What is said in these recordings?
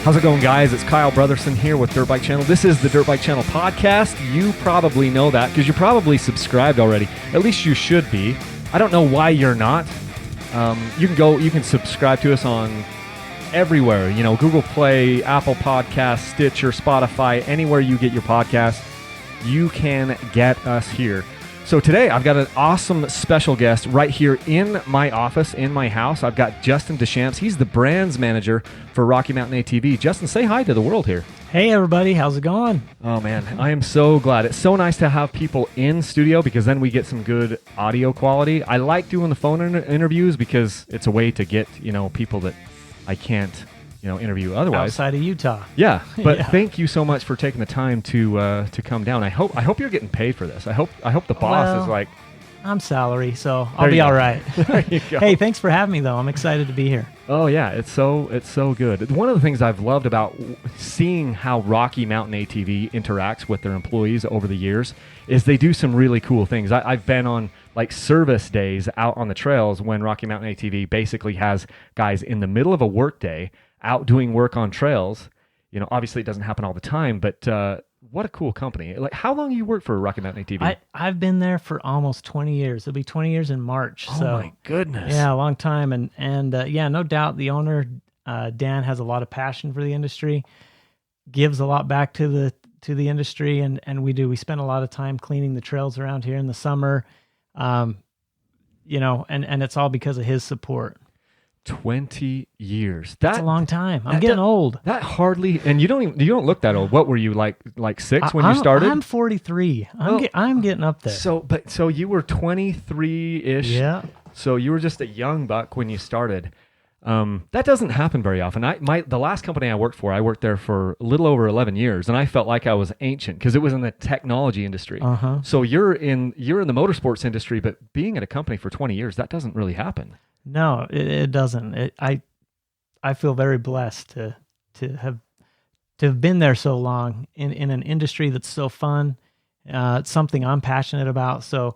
How's it going, guys? It's Kyle Brotherson here with Dirt Bike Channel. This is the Dirt Bike Channel podcast. You probably know that because you're probably subscribed already. At least you should be. I don't know why you're not. You can subscribe to us on everywhere. You know, Google Play, Apple Podcasts, Stitcher, Spotify, anywhere you get your podcast, you can get us here. So today I've got an awesome special guest right here in my office, in my house. I've got Justin Deschamps. He's the brands manager for Rocky Mountain ATV. Justin, say hi to the world here. Hey everybody, how's it going? Oh man, I am so glad. It's so nice to have people in studio because then we get some good audio quality. I like doing the phone interviews because it's a way to get, people that I can't, interview otherwise. Outside of Utah. Yeah, but Thank you so much for taking the time to come down. I hope you're getting paid for this. I hope the boss is like, I'm salary, so I'll be all right. There you go. Hey, thanks for having me though. I'm excited to be here. Oh yeah, it's so good. One of the things I've loved about seeing how Rocky Mountain ATV interacts with their employees over the years is they do some really cool things. I've been on like service days out on the trails when Rocky Mountain ATV basically has guys in the middle of a work day out doing work on trails. Obviously it doesn't happen all the time, but what a cool company. Like, how long you worked for Rocky Mountain ATV? I've been there for almost 20 years. It'll be 20 years in March. Oh my goodness. Yeah, a long time. And no doubt the owner, Dan, has a lot of passion for the industry, gives a lot back to the industry, and we spend a lot of time cleaning the trails around here in the summer. And it's all because of his support. 20 years. That's a long time. I'm getting old. That hardly, and you don't look that old. What were you, like 6 when you started? I'm 43. I'm getting up there. So you were 23-ish. Yeah. So you were just a young buck when you started. That doesn't happen very often. The last company I worked there for a little over 11 years, and I felt like I was ancient because it was in the technology industry. Uh-huh. So you're in the motorsports industry, but being at a company for 20 years, that doesn't really happen. No, it doesn't. I feel very blessed to have been there so long in an industry that's so fun. It's something I'm passionate about. So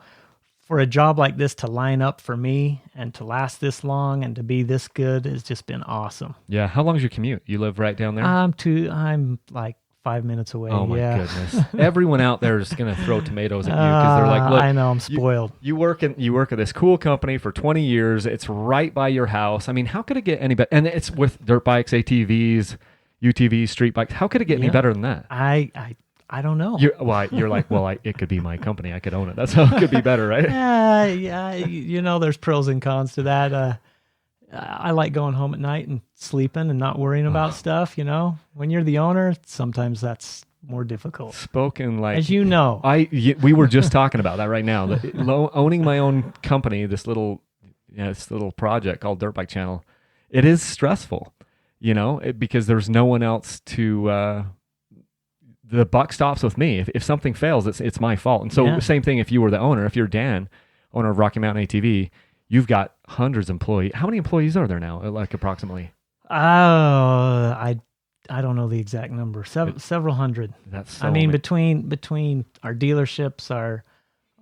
for a job like this to line up for me and to last this long and to be this good has just been awesome. Yeah. How long is your commute? You live right down there? I'm like 5 minutes away. Oh my goodness! Everyone out there is going to throw tomatoes at you because they're like, "Look, I know I'm spoiled. You work at this cool company for 20 years. It's right by your house. I mean, how could it get any better? And it's with dirt bikes, ATVs, UTVs, street bikes. How could it get any better than that? I don't know. You're like, it could be my company. I could own it. That's how it could be better, right? Yeah. There's pros and cons to that. I like going home at night and sleeping and not worrying about stuff. When you're the owner, sometimes that's more difficult. Spoken like, as you know, we were just talking about that right now. Owning my own company, this little project called Dirt Bike Channel, it is stressful, because there's no one else to. The buck stops with me. If something fails, it's my fault. And so same thing if you were the owner. If you're Dan, owner of Rocky Mountain ATV, you've got hundreds of employees. How many employees are there now, like approximately? I don't know the exact number. Several hundred. That's so between our dealerships,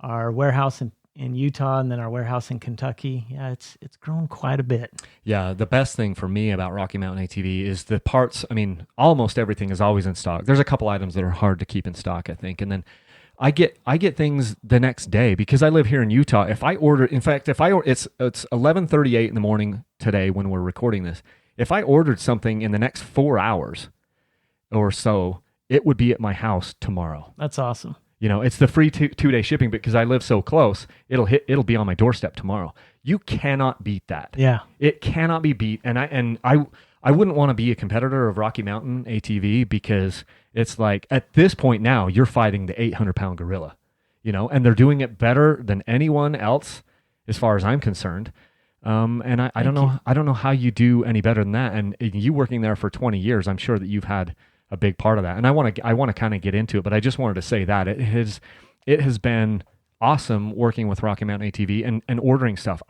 our warehouse in Utah, and then our warehouse in Kentucky. Yeah, it's grown quite a bit. Yeah, the best thing for me about Rocky Mountain ATV is the parts. I mean, almost everything is always in stock. There's a couple items that are hard to keep in stock, I think, and then I get things the next day because I live here in Utah. It's 11:38 in the morning today when we're recording this. If I ordered something in the next 4 hours or so, it would be at my house tomorrow. That's awesome. It's the free 2-day shipping because I live so close. It'll be on my doorstep tomorrow. You cannot beat that. Yeah, it cannot be beat. And I wouldn't want to be a competitor of Rocky Mountain ATV because it's like at this point now you're fighting the 800-pound gorilla, and they're doing it better than anyone else as far as I'm concerned. And I don't know how you do any better than that. And you working there for 20 years, I'm sure that you've had a big part of that. And I want to kind of get into it, but I just wanted to say that it has been awesome working with Rocky Mountain ATV and ordering stuff.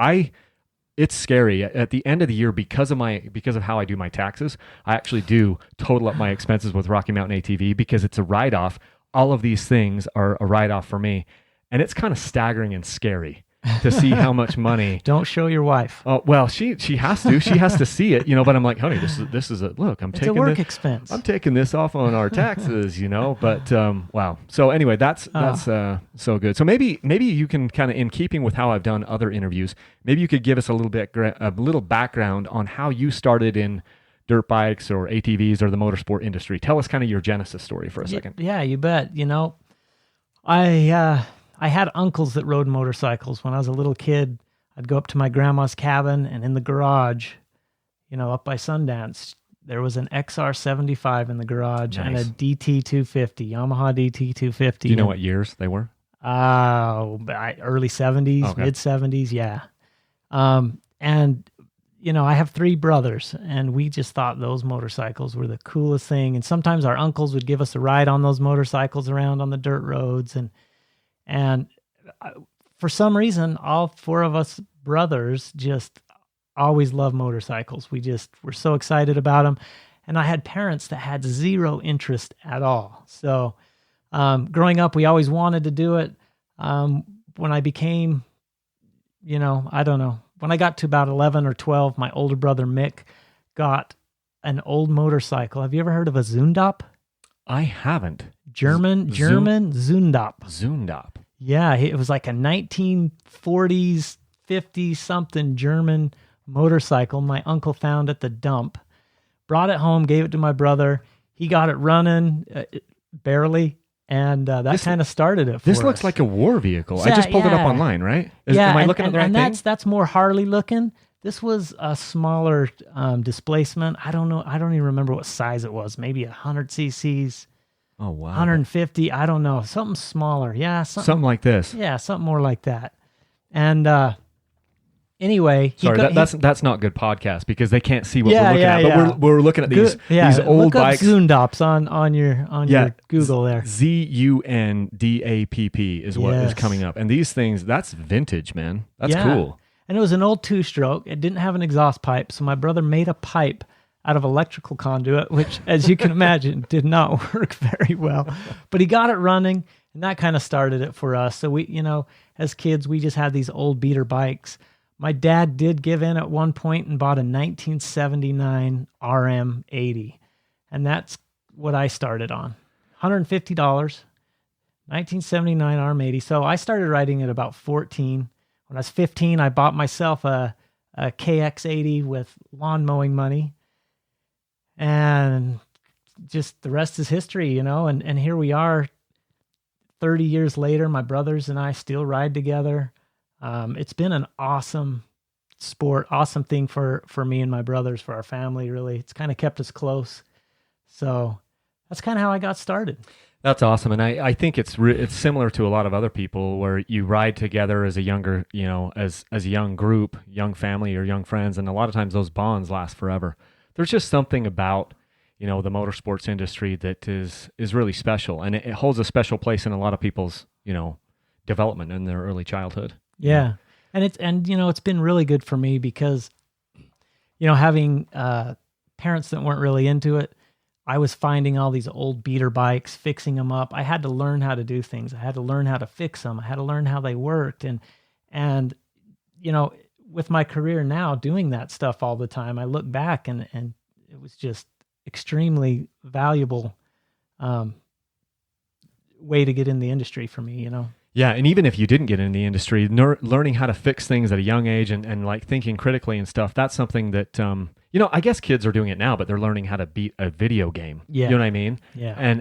It's scary at the end of the year because of how I do my taxes. I actually do total up my expenses with Rocky Mountain ATV because it's a write-off. All of these things are a write-off for me, and it's kind of staggering and scary to see how much money. Don't show your wife. Oh, well, she has to. She has to see it, but I'm like, honey, this is a look. It's a work expense. I'm taking this off on our taxes, But wow. So anyway, that's so good. So maybe you can kind of, in keeping with how I've done other interviews, maybe you could give us a little background on how you started in dirt bikes or ATVs or the motorsport industry. Tell us kind of your genesis story for a second. Yeah, you bet. I had uncles that rode motorcycles. When I was a little kid, I'd go up to my grandma's cabin, and in the garage, up by Sundance, there was an XR75 in the garage. Nice. And a DT250, Yamaha DT250. Do you know what years they were? Early 70s, okay. Mid 70s, yeah. And I have 3 brothers, and we just thought those motorcycles were the coolest thing. And sometimes our uncles would give us a ride on those motorcycles around on the dirt roads, and for some reason, all 4 of us brothers just always loved motorcycles. We just were so excited about them. And I had parents that had 0 interest at all. So growing up, we always wanted to do it. When I became, I don't know, when I got to about 11 or 12, my older brother Mick got an old motorcycle. Have you ever heard of a Zundap? I haven't. German Zundap. Zundap. Yeah, it was like a 1940s, 50 something German motorcycle my uncle found at the dump. Brought it home, gave it to my brother. He got it running barely, and that kind of started it for us. This looks like a war vehicle. Yeah, I just pulled it up online, right? Am I looking at the right thing? That's more Harley looking. This was a smaller displacement. I don't know. I don't even remember what size it was. Maybe 100 cc's. Oh, wow. 150. I don't know. Something smaller. Yeah. Something like this. Yeah. Something more like that. And anyway. Sorry, that's not good podcast because they can't see what we're looking at. But we're looking at these old bikes. Zundaps on your Google there. ZUNDAPP is what is coming up. And these things, that's vintage, man. That's cool. And it was an old 2-stroke. It didn't have an exhaust pipe. So my brother made a pipe out of electrical conduit, which, as you can imagine, did not work very well. But he got it running, and that kind of started it for us. So we, as kids, we just had these old beater bikes. My dad did give in at one point and bought a 1979 RM80, and that's what I started on. $150, 1979 RM80. So I started riding at about 14. When I was 15, I bought myself a KX80 with lawn mowing money. And just the rest is history, and here we are 30 years later. My brothers and I still ride together. It's been an awesome sport, awesome thing for me and my brothers, for our family, really. It's kind of kept us close. So that's kind of how I got started. That's awesome. And I think it's similar to a lot of other people where you ride together as a younger, as a young group, young family or young friends. And a lot of times those bonds last forever. There's just something about, the motorsports industry that is really special, and it holds a special place in a lot of people's, development in their early childhood. Yeah. And it's been really good for me because, having parents that weren't really into it, I was finding all these old beater bikes, fixing them up. I had to learn how to do things. I had to learn how to fix them. I had to learn how they worked. And with my career now doing that stuff all the time, I look back and it was just extremely valuable way to get in the industry for me, Yeah, and even if you didn't get in the industry, learning how to fix things at a young age and like thinking critically and stuff, that's something that, I guess kids are doing it now, but they're learning how to beat a video game. Yeah. You know what I mean? Yeah.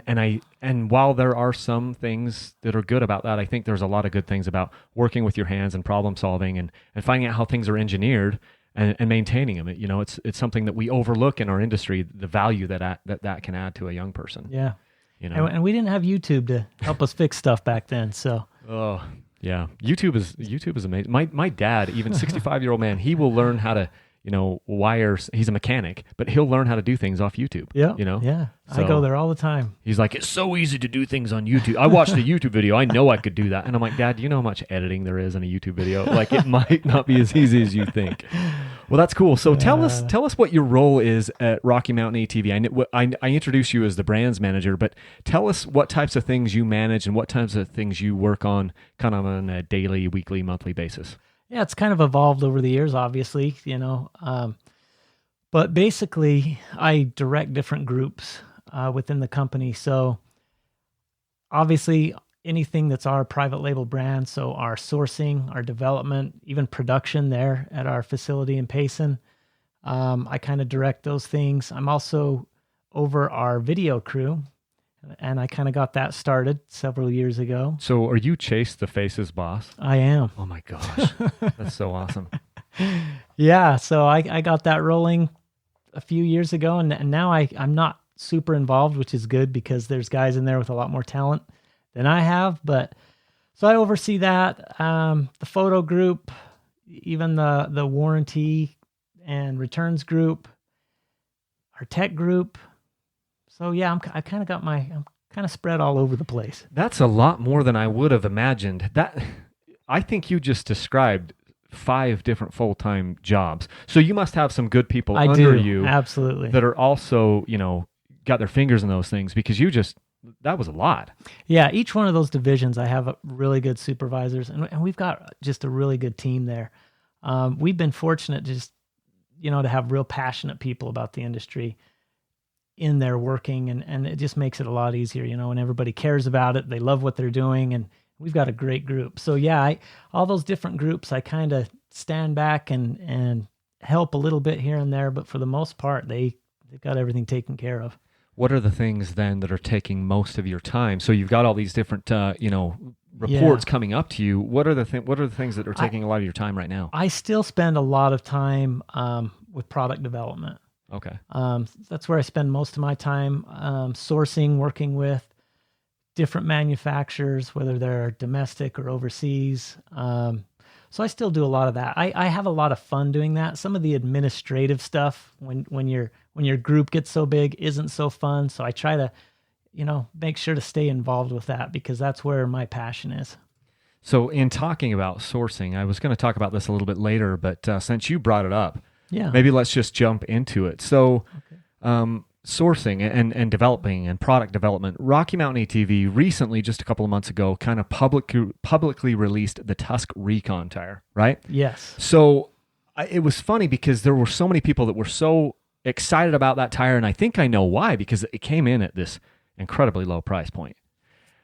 And while there are some things that are good about that, I think there's a lot of good things about working with your hands and problem solving and finding out how things are engineered and maintaining them. It's something that we overlook in our industry, the value that can add to a young person. Yeah. And we didn't have YouTube to help us fix stuff back then, so. Oh, yeah. YouTube is amazing. My dad, even 65-year-old man, he will learn how to, wires. He's a mechanic, but he'll learn how to do things off YouTube. Yeah. Yeah. So I go there all the time. He's like, it's so easy to do things on YouTube. I watched a YouTube video. I know I could do that. And I'm like, Dad, do you know how much editing there is in a YouTube video? Like, it might not be as easy as you think. Well, that's cool. So tell us what your role is at Rocky Mountain ATV. I introduced you as the brands manager, but tell us what types of things you manage and what types of things you work on kind of on a daily, weekly, monthly basis. Yeah, it's kind of evolved over the years, obviously, but basically I direct different groups within the company. So obviously anything that's our private label brand, so our sourcing, our development, even production there at our facility in Payson, I kind of direct those things. I'm also over our video crew, and I kind of got that started several years ago. So are you Chase the Face's boss? I am. Oh my gosh, that's so awesome. Yeah, so I got that rolling a few years ago, and now I'm not super involved, which is good because there's guys in there with a lot more talent than I have. But so I oversee that, the photo group, even the warranty and returns group, our tech group. So yeah, I'm kind of spread all over the place. That's a lot more than I would have imagined. I think you just described 5 different full-time jobs. So you must have some good people under you, absolutely, that are also, got their fingers in those things, because that was a lot. Yeah, each one of those divisions, I have really good supervisors, and we've got just a really good team there. We've been fortunate to have real passionate people about the industry in there working, and it just makes it a lot easier, when everybody cares about it, they love what they're doing, and we've got a great group. So yeah, all those different groups, I kind of stand back and help a little bit here and there, but for the most part, they've got everything taken care of. What are the things then that are taking most of your time? So you've got all these different, reports coming up to you. What are the things that are taking a lot of your time right now? I still spend a lot of time with product development. Okay. That's where I spend most of my time, sourcing, working with different manufacturers, whether they're domestic or overseas. So I still do a lot of that. I have a lot of fun doing that. Some of the administrative stuff, when your group gets so big, isn't so fun. So I try to, make sure to stay involved with that, because that's where my passion is. So in talking about sourcing, I was going to talk about this a little bit later, but since you brought it up, maybe let's just jump into it. So sourcing and developing and product development, Rocky Mountain ATV recently, just a couple of months ago, kind of publicly released the Tusk Recon tire, right? Yes. So it was funny because there were so many people that were so excited about that tire, and I think I know why, because it came in at this incredibly low price point.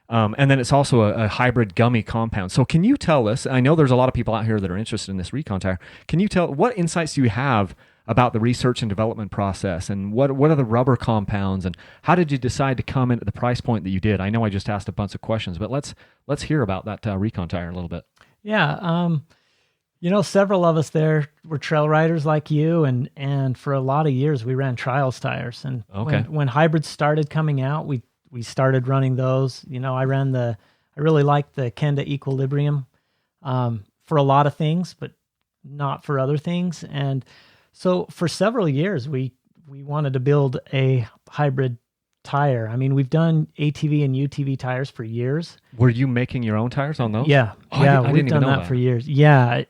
And then it's also a hybrid gummy compound. So can you tell us, I know there's a lot of people out here that are interested in this Recon tire, can you tell, what insights do you have about the research and development process, and what are the rubber compounds, and how did you decide to come in at the price point that you did? I know I just asked a bunch of questions, but let's hear about that Recon tire a little bit. Yeah. Several of us there were trail riders like you, and for a lot of years we ran trials tires. And when hybrids started coming out, we started running those. I really liked the Kenda Equilibrium for a lot of things, but not for other things. And so for several years, we wanted to build a hybrid tire. I mean, we've done ATV and UTV tires for years. Were you making your own tires on those? Yeah. I We've didn't done even know that for years. Yeah.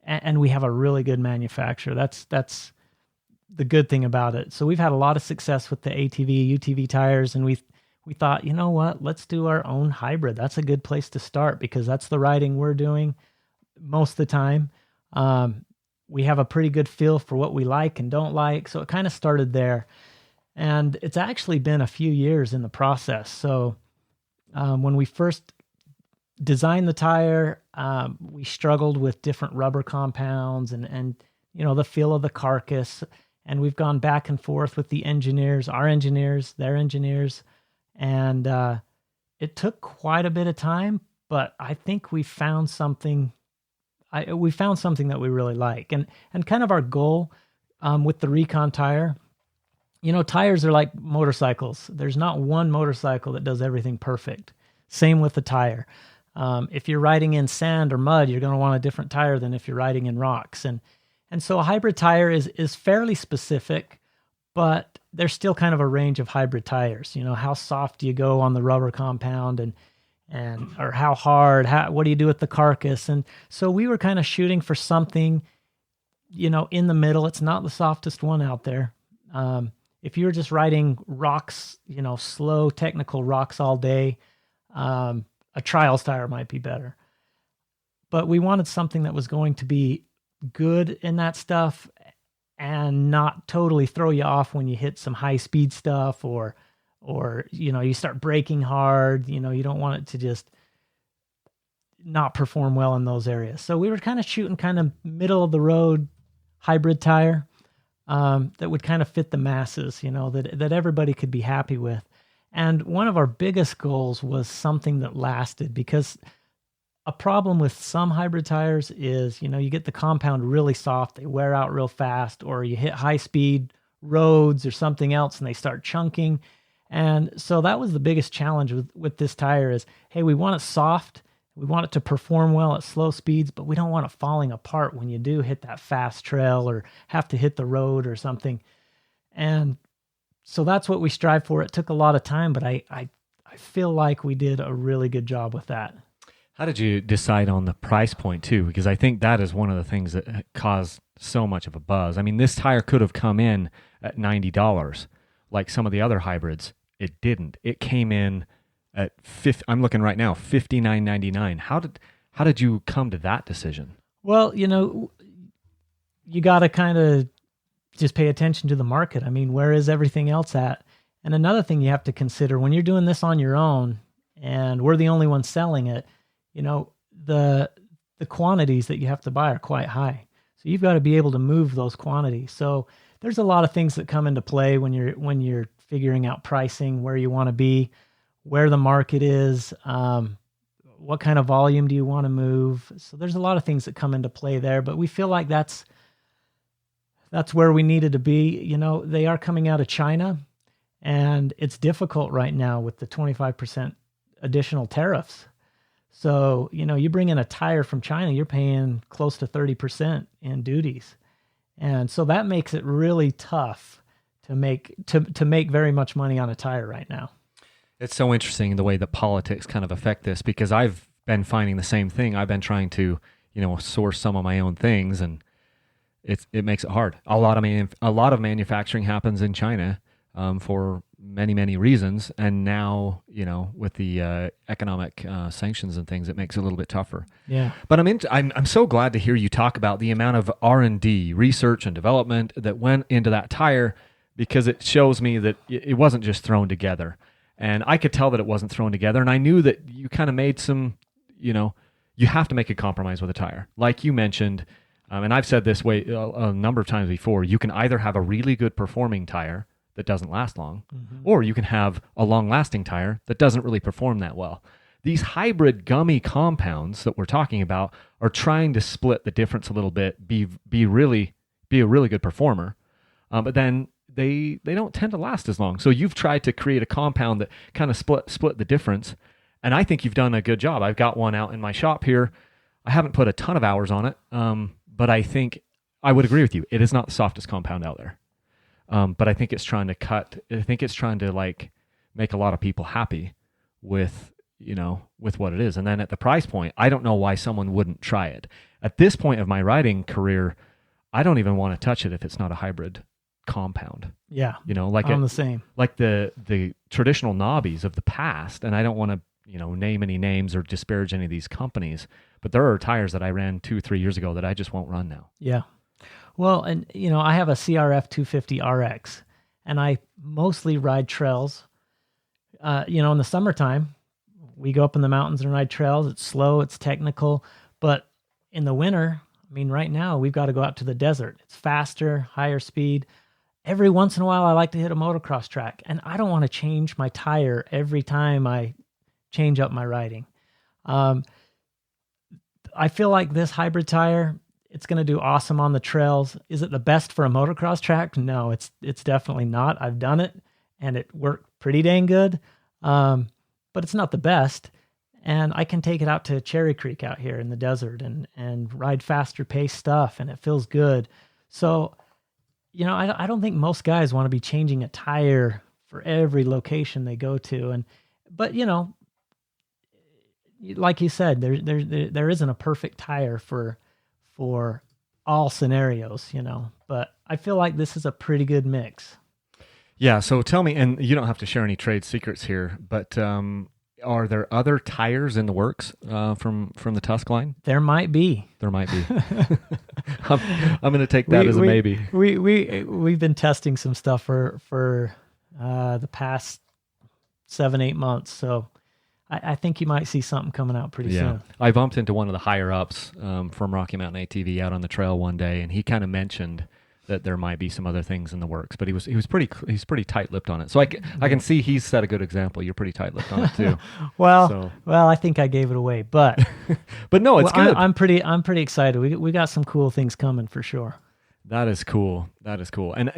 And we have a really good manufacturer. That's the good thing about it. So we've had a lot of success with the ATV, UTV tires, and we thought, you know what, let's do our own hybrid. That's a good place to start, because that's the riding we're doing most of the time. We have a pretty good feel for what we like and don't like. So it kind of started there. And it's actually been a few years in the process. So when we first designed the tire, we struggled with different rubber compounds and the feel of the carcass. And we've gone back and forth with the engineers, our engineers, their engineers. And it took quite a bit of time, but I think we found something. We found something that we really like. And kind of our goal with the Recon tire, tires are like motorcycles. There's not one motorcycle that does everything perfect. Same with the tire. If you're riding in sand or mud, you're going to want a different tire than if you're riding in rocks. And so a hybrid tire is fairly specific, but there's still kind of a range of hybrid tires. How soft do you go on the rubber compound, and or how hard, what do you do with the carcass? And so we were kind of shooting for something in the middle. It's not the softest one out there. If you're just riding rocks, slow technical rocks all day, a trials tire might be better. But we wanted something that was going to be good in that stuff and not totally throw you off when you hit some high speed stuff or you start braking hard. You don't want it to just not perform well in those areas. So we were kind of shooting kind of middle of the road hybrid tire that would kind of fit the masses, that everybody could be happy with. And one of our biggest goals was something that lasted, because a problem with some hybrid tires is, you get the compound really soft, they wear out real fast, or you hit high speed roads or something else and they start chunking. And so that was the biggest challenge with this tire is, hey, we want it soft. We want it to perform well at slow speeds, but we don't want it falling apart when you do hit that fast trail or have to hit the road or something. And so that's what we strive for. It took a lot of time, but I feel like we did a really good job with that. How did you decide on the price point too? Because I think that is one of the things that caused so much of a buzz. I mean, this tire could have come in at $90 like some of the other hybrids. It didn't. It came in at I'm looking right now, $59.99. How did you come to that decision? Well, you got to kind of just pay attention to the market. I mean, where is everything else at? And another thing you have to consider when you're doing this on your own and we're the only ones selling it, the quantities that you have to buy are quite high. So you've got to be able to move those quantities. So there's a lot of things that come into play when you're figuring out pricing, where you want to be, where the market is, what kind of volume do you want to move. So there's a lot of things that come into play there, but we feel like that's where we needed to be. They are coming out of China, and it's difficult right now with the 25% additional tariffs. So, you bring in a tire from China, you're paying close to 30% in duties. And so that makes it really tough to make very much money on a tire right now. It's so interesting the way that politics kind of affect this, because I've been finding the same thing. I've been trying to, source some of my own things, and it makes it hard. A lot of manufacturing happens in China for many, many reasons, and now with the economic sanctions and things, it makes it a little bit tougher. Yeah. But I'm so glad to hear you talk about the amount of R&D, research and development that went into that tire, because it shows me that it wasn't just thrown together. And I could tell that it wasn't thrown together. And I knew that you kind of made some, you have to make a compromise with a tire. Like you mentioned, and I've said this way a number of times before, you can either have a really good performing tire that doesn't last long, or you can have a long-lasting tire that doesn't really perform that well. These hybrid gummy compounds that we're talking about are trying to split the difference a little bit, be a really good performer, but then they don't tend to last as long. So you've tried to create a compound that kind of split the difference, and I think you've done a good job. I've got one out in my shop here. I haven't put a ton of hours on it, but I think I would agree with you. It is not the softest compound out there, but I think it's trying to like make a lot of people happy with what it is. And then at the price point, I don't know why someone wouldn't try it. At this point of my riding career, I don't even want to touch it if it's not a hybrid compound. Yeah. Like I'm the same. Like the traditional knobbies of the past, and I don't want to, name any names or disparage any of these companies, but there are tires that I ran 2-3 years ago that I just won't run now. Yeah. Well, and I have a CRF 250 RX, and I mostly ride trails. In the summertime, we go up in the mountains and ride trails. It's slow, it's technical, but in the winter, right now we've got to go out to the desert. It's faster, higher speed. Every once in a while, I like to hit a motocross track, and I don't want to change my tire every time I change up my riding. I feel like this hybrid tire, it's going to do awesome on the trails. Is it the best for a motocross track? No, it's definitely not. I've done it, and it worked pretty dang good, but it's not the best. And I can take it out to Cherry Creek out here in the desert and ride faster paced stuff, and it feels good. So, I don't think most guys want to be changing a tire for every location they go to. But like you said, there isn't a perfect tire for all scenarios, but I feel like this is a pretty good mix. Yeah. So tell me, and you don't have to share any trade secrets here, but are there other tires in the works from the Tusk line? There might be. There might be. I'm going to take that as a maybe. We've been testing some stuff for the past 7-8 months, so I think you might see something coming out pretty soon. I bumped into one of the higher ups from Rocky Mountain ATV out on the trail one day, and he kind of mentioned that there might be some other things in the works, but he's pretty tight-lipped on it. So I can see he's set a good example. You're pretty tight-lipped on it too. Well, I think I gave it away, but but no, it's good. I'm pretty excited. We got some cool things coming for sure. That is cool. And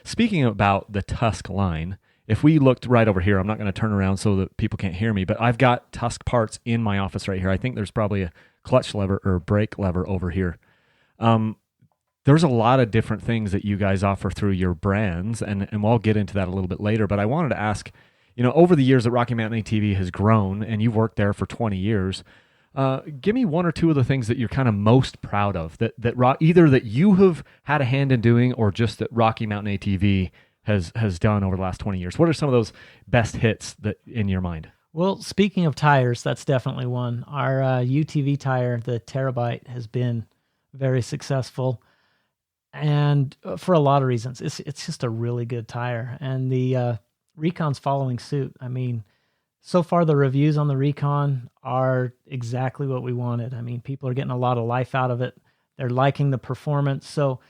speaking about the Tusk line, if we looked right over here, I'm not going to turn around so that people can't hear me, but I've got Tusk parts in my office right here. I think there's probably a clutch lever or brake lever over here. There's a lot of different things that you guys offer through your brands, and we'll get into that a little bit later. But I wanted to ask, over the years that Rocky Mountain ATV has grown, and you've worked there for 20 years, give me one or two of the things that you're kind of most proud of that either that you have had a hand in doing, or just that Rocky Mountain ATV has done over the last 20 years. What are some of those best hits that in your mind? Well, speaking of tires, that's definitely one. Our UTV tire, the Terabyte, has been very successful. And for a lot of reasons, it's just a really good tire, and the Recon's following suit. I mean, so far the reviews on the Recon are exactly what we wanted. I mean, people are getting a lot of life out of it. They're liking the performance. So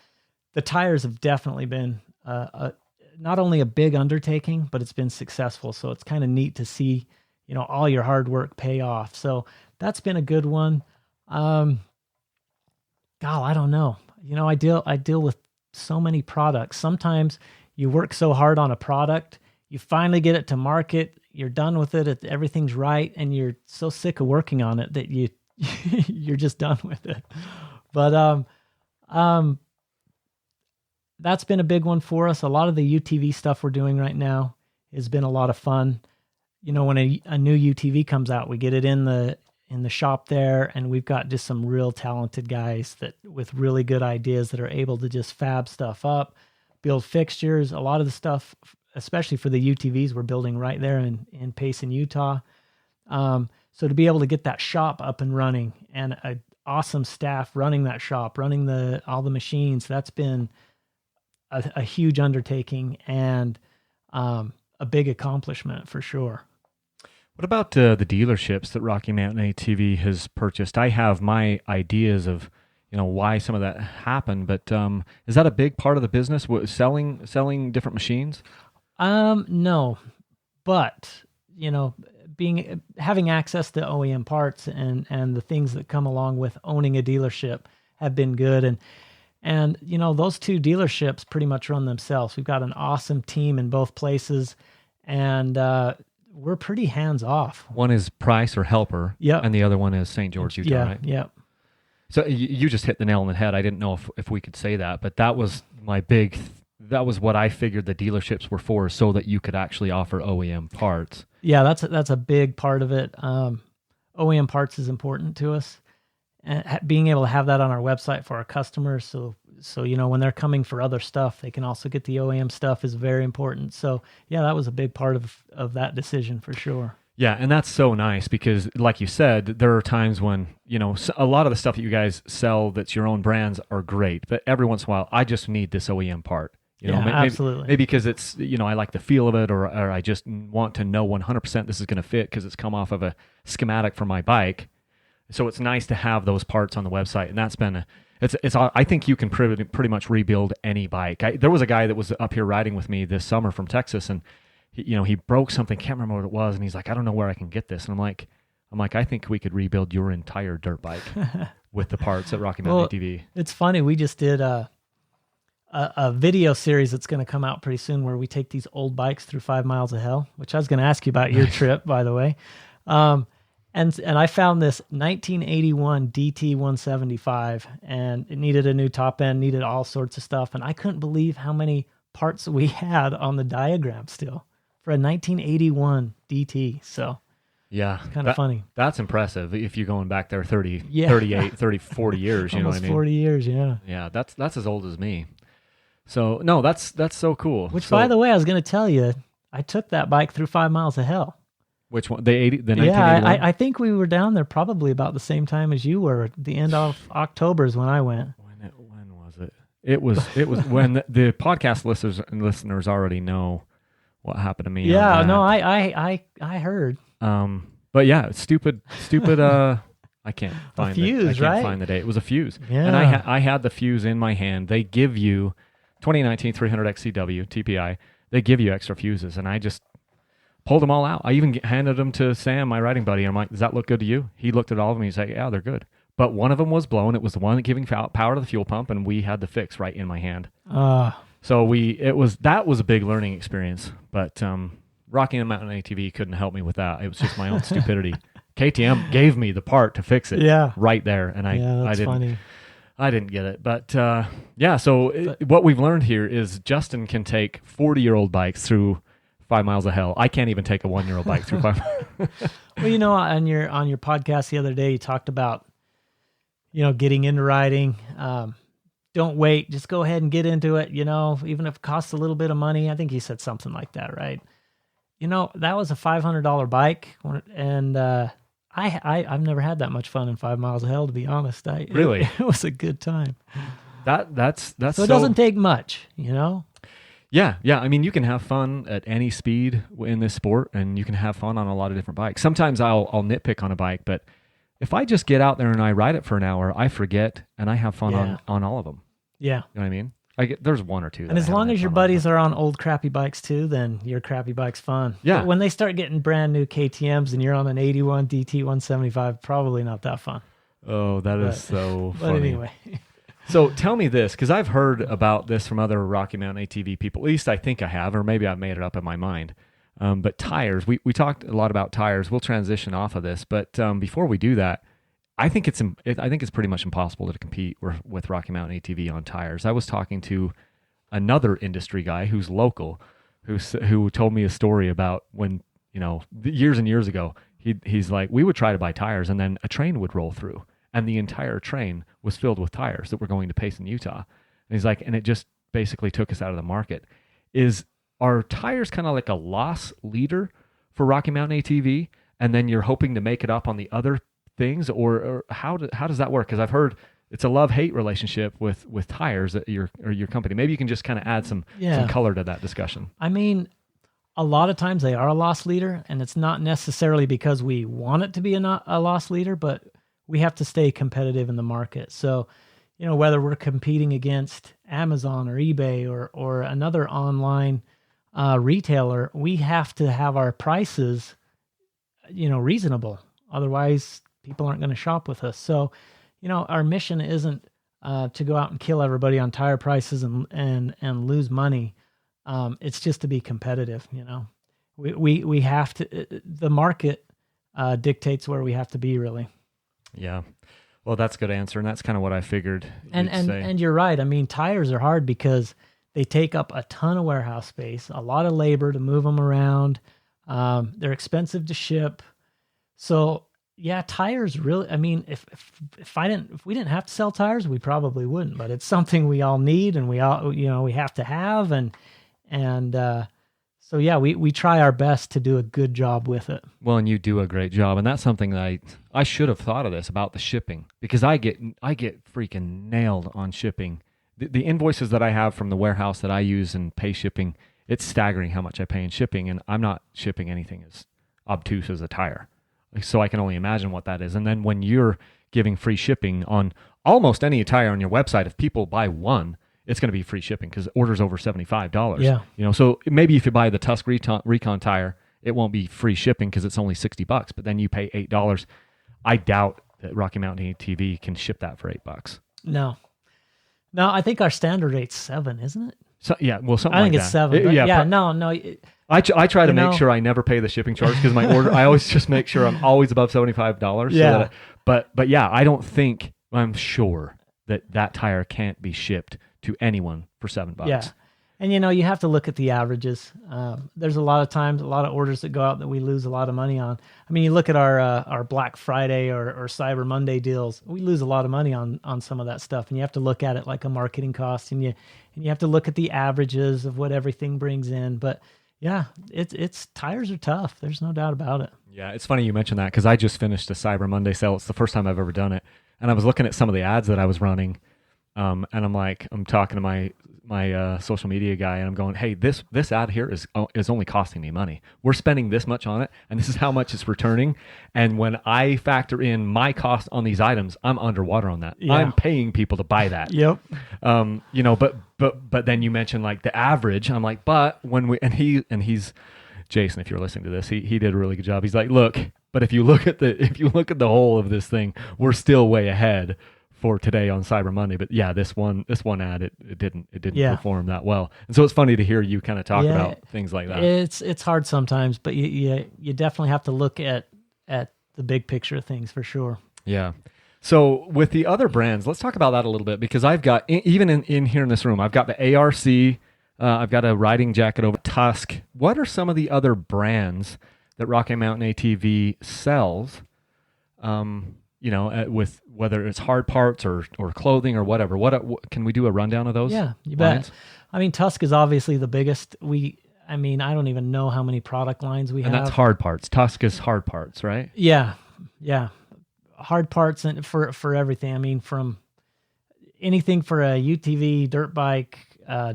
the tires have definitely been not only a big undertaking, but it's been successful. So it's kind of neat to see, all your hard work pay off. So that's been a good one. I don't know. I deal with so many products. Sometimes you work so hard on a product, you finally get it to market, you're done with it, everything's right, and you're so sick of working on it that you're just done with it. But that's been a big one for us. A lot of the UTV stuff we're doing right now has been a lot of fun. When a new UTV comes out, we get it in the shop there, and we've got just some real talented guys that with really good ideas that are able to just fab stuff up, build fixtures. A lot of the stuff, especially for the UTVs, we're building right there in Payson, Utah. So to be able to get that shop up and running, and an awesome staff running that shop, running all the machines, that's been a huge undertaking and a big accomplishment for sure. What about the dealerships that Rocky Mountain ATV has purchased? I have my ideas of, why some of that happened, but is that a big part of the business? Selling different machines? No, but having access to OEM parts and the things that come along with owning a dealership have been good, and those two dealerships pretty much run themselves. We've got an awesome team in both places, and we're pretty hands off. One is Price or Helper, and the other one is St. George, Utah, right? Yeah. So you just hit the nail on the head. I didn't know if we could say that, but that was that was what I figured the dealerships were for, so that you could actually offer OEM parts. Yeah, that's a big part of it. OEM parts is important to us, and being able to have that on our website for our customers, so when they're coming for other stuff, they can also get the OEM stuff, is very important. So yeah, that was a big part of that decision for sure. Yeah, and that's so nice because, like you said, there are times when, a lot of the stuff that you guys sell that's your own brands are great, but every once in a while, I just need this OEM part. Absolutely. Maybe because it's, I like the feel of it, or I just want to know 100% this is going to fit because it's come off of a schematic for my bike. So it's nice to have those parts on the website, and that's been I think you can pretty much rebuild any bike. There was a guy that was up here riding with me this summer from Texas, and he broke something, can't remember what it was, and he's like, I don't know where I can get this. And I'm like, I think we could rebuild your entire dirt bike with the parts at Rocky Mountain ATV. It's funny, we just did a video series that's going to come out pretty soon where we take these old bikes through 5 miles of hell, which I was going to ask you about your trip, by the way. And I found this 1981 DT 175, and it needed a new top end, needed all sorts of stuff, and I couldn't believe how many parts we had on the diagram still for a 1981 DT. So Yeah. Kind of funny. That's impressive if you're going back there 30, Yeah. 38, 30, 40 years, you know what I Almost mean? 40 years, yeah. Yeah, that's as old as me. So, no, that's so cool. Which, So, by the way, I was going to tell you, I took that bike through 5 miles of hell. which one? The 1981? Yeah, I think we were down there probably about the same time as you were. The end of October is when I went. When was it? It was when the podcast listeners already know what happened to me. Yeah, on that. no, I heard. But yeah, stupid. I can't find fuse, I can't right? find the date. It was a fuse. Yeah. And I had the fuse in my hand. They give you 2019 300 XCW TPI. They give you extra fuses, and I just pulled them all out. I even handed them to Sam, my riding buddy. I'm like, does that look good to you? He looked at all of them. He's like, yeah, they're good. But one of them was blown. It was the one giving power to the fuel pump, and we had the fix right in my hand. So that was a big learning experience. But Rocky Mountain ATV couldn't help me with that. It was just my own stupidity. KTM gave me the part to fix it. Yeah. Right there, and I didn't. Funny. I didn't get it, but yeah. So what we've learned here is Justin can take 40-year-old bikes through 5 miles of hell. I can't even take a 1-year-old bike through 5 miles. Well, you know, on your podcast the other day, you talked about, you know, getting into riding. Don't wait. Just go ahead and get into it. You know, even if it costs a little bit of money. I think you said something like that, right? You know, that was a $500 bike, and I've never had that much fun in 5 miles of hell, to be honest. Really? It was a good time. That's so it doesn't take much, you know? Yeah. I mean, you can have fun at any speed in this sport, and you can have fun on a lot of different bikes. Sometimes I'll nitpick on a bike, but if I just get out there and I ride it for an hour, I forget, and I have fun on all of them. Yeah. You know what I mean? There's one or two. And as long as your buddies are on old crappy bikes too, then your crappy bike's fun. Yeah. But when they start getting brand new KTMs and you're on an 81 DT 175, probably not that fun. Oh, that is so funny. But anyway. So tell me this, because I've heard about this from other Rocky Mountain ATV people. At least I think I have, or maybe I've made it up in my mind. But tires, we talked a lot about tires. We'll transition off of this, but before we do that, I think it's pretty much impossible to compete with Rocky Mountain ATV on tires. I was talking to another industry guy who's local, who told me a story about when, you know, years and years ago, he's like, we would try to buy tires, and then a train would roll through, and the entire train was filled with tires that were going to Payson, Utah. And he's like, and it just basically took us out of the market. Are tires kind of like a loss leader for Rocky Mountain ATV, and then you're hoping to make it up on the other things, or how does that work? Because I've heard it's a love-hate relationship with tires at your company. Maybe you can just kind of add some color to that discussion. I mean, a lot of times they are a loss leader, and it's not necessarily because we want it to be a loss leader, but we have to stay competitive in the market. So, you know, whether we're competing against Amazon or eBay or another online retailer, we have to have our prices, you know, reasonable. Otherwise, people aren't going to shop with us. So, you know, our mission isn't to go out and kill everybody on tire prices and lose money. It's just to be competitive. You know, we have to. The market dictates where we have to be, really. Yeah. Well, that's a good answer, and that's kind of what I figured. And you're right. I mean, tires are hard because they take up a ton of warehouse space, a lot of labor to move them around. They're expensive to ship. So yeah, tires really. I mean, if we didn't have to sell tires, we probably wouldn't. But it's something we all need, and we have to have, so yeah, we try our best to do a good job with it. Well, and you do a great job, and that's something that I should have thought of this about the shipping, because I get freaking nailed on shipping. The invoices that I have from the warehouse that I use and pay shipping, it's staggering how much I pay in shipping, and I'm not shipping anything as obtuse as a tire. So I can only imagine what that is. And then when you're giving free shipping on almost any tire on your website, if people buy one, it's going to be free shipping because orders over $75. Yeah. You know, so maybe if you buy the Tusk Recon tire, it won't be free shipping because it's only $60, but then you pay $8. I doubt that Rocky Mountain ATV can ship that for $8. No, I think our standard rate's $7, isn't it? So yeah, well, something I like think that. it's $7. No. I try to make sure I never pay the shipping charge because my order. I always just make sure I'm always above $75. Yeah. But yeah, I'm sure that tire can't be shipped to anyone for $7. Yeah, And you have to look at the averages. There's a lot of times, a lot of orders that go out that we lose a lot of money on. I mean, you look at our Black Friday or Cyber Monday deals, we lose a lot of money on some of that stuff. And you have to look at it like a marketing cost, and you have to look at the averages of what everything brings in. But yeah, it's tires are tough. There's no doubt about it. Yeah, it's funny you mentioned that because I just finished a Cyber Monday sale. It's the first time I've ever done it, and I was looking at some of the ads that I was running, and I'm talking to my social media guy, and I'm going, hey, this ad here is only costing me money. We're spending this much on it, and this is how much it's returning. And when I factor in my cost on these items, I'm underwater on that. Yeah. I'm paying people to buy that. Yep. But then you mentioned like the average. I'm like, but when he's Jason, if you're listening to this, he did a really good job. He's like, look, but if you look at the whole of this thing, we're still way ahead for today on Cyber Monday. But yeah, this one ad, it didn't perform that well. And so it's funny to hear you kind of talk about things like that. It's hard sometimes, but you definitely have to look at the big picture of things for sure. Yeah. So with the other brands, let's talk about that a little bit, because I've got, even in here in this room, I've got the ARC, I've got a riding jacket over Tusk. What are some of the other brands that Rocky Mountain ATV sells? With whether it's hard parts or clothing or whatever. What can we do a rundown of those? Yeah, you lines? bet. I mean, Tusk is obviously the biggest. I don't even know how many product lines we have. And that's hard parts. Tusk is hard parts, right? Yeah. Hard parts and for everything. I mean, from anything for a UTV, dirt bike,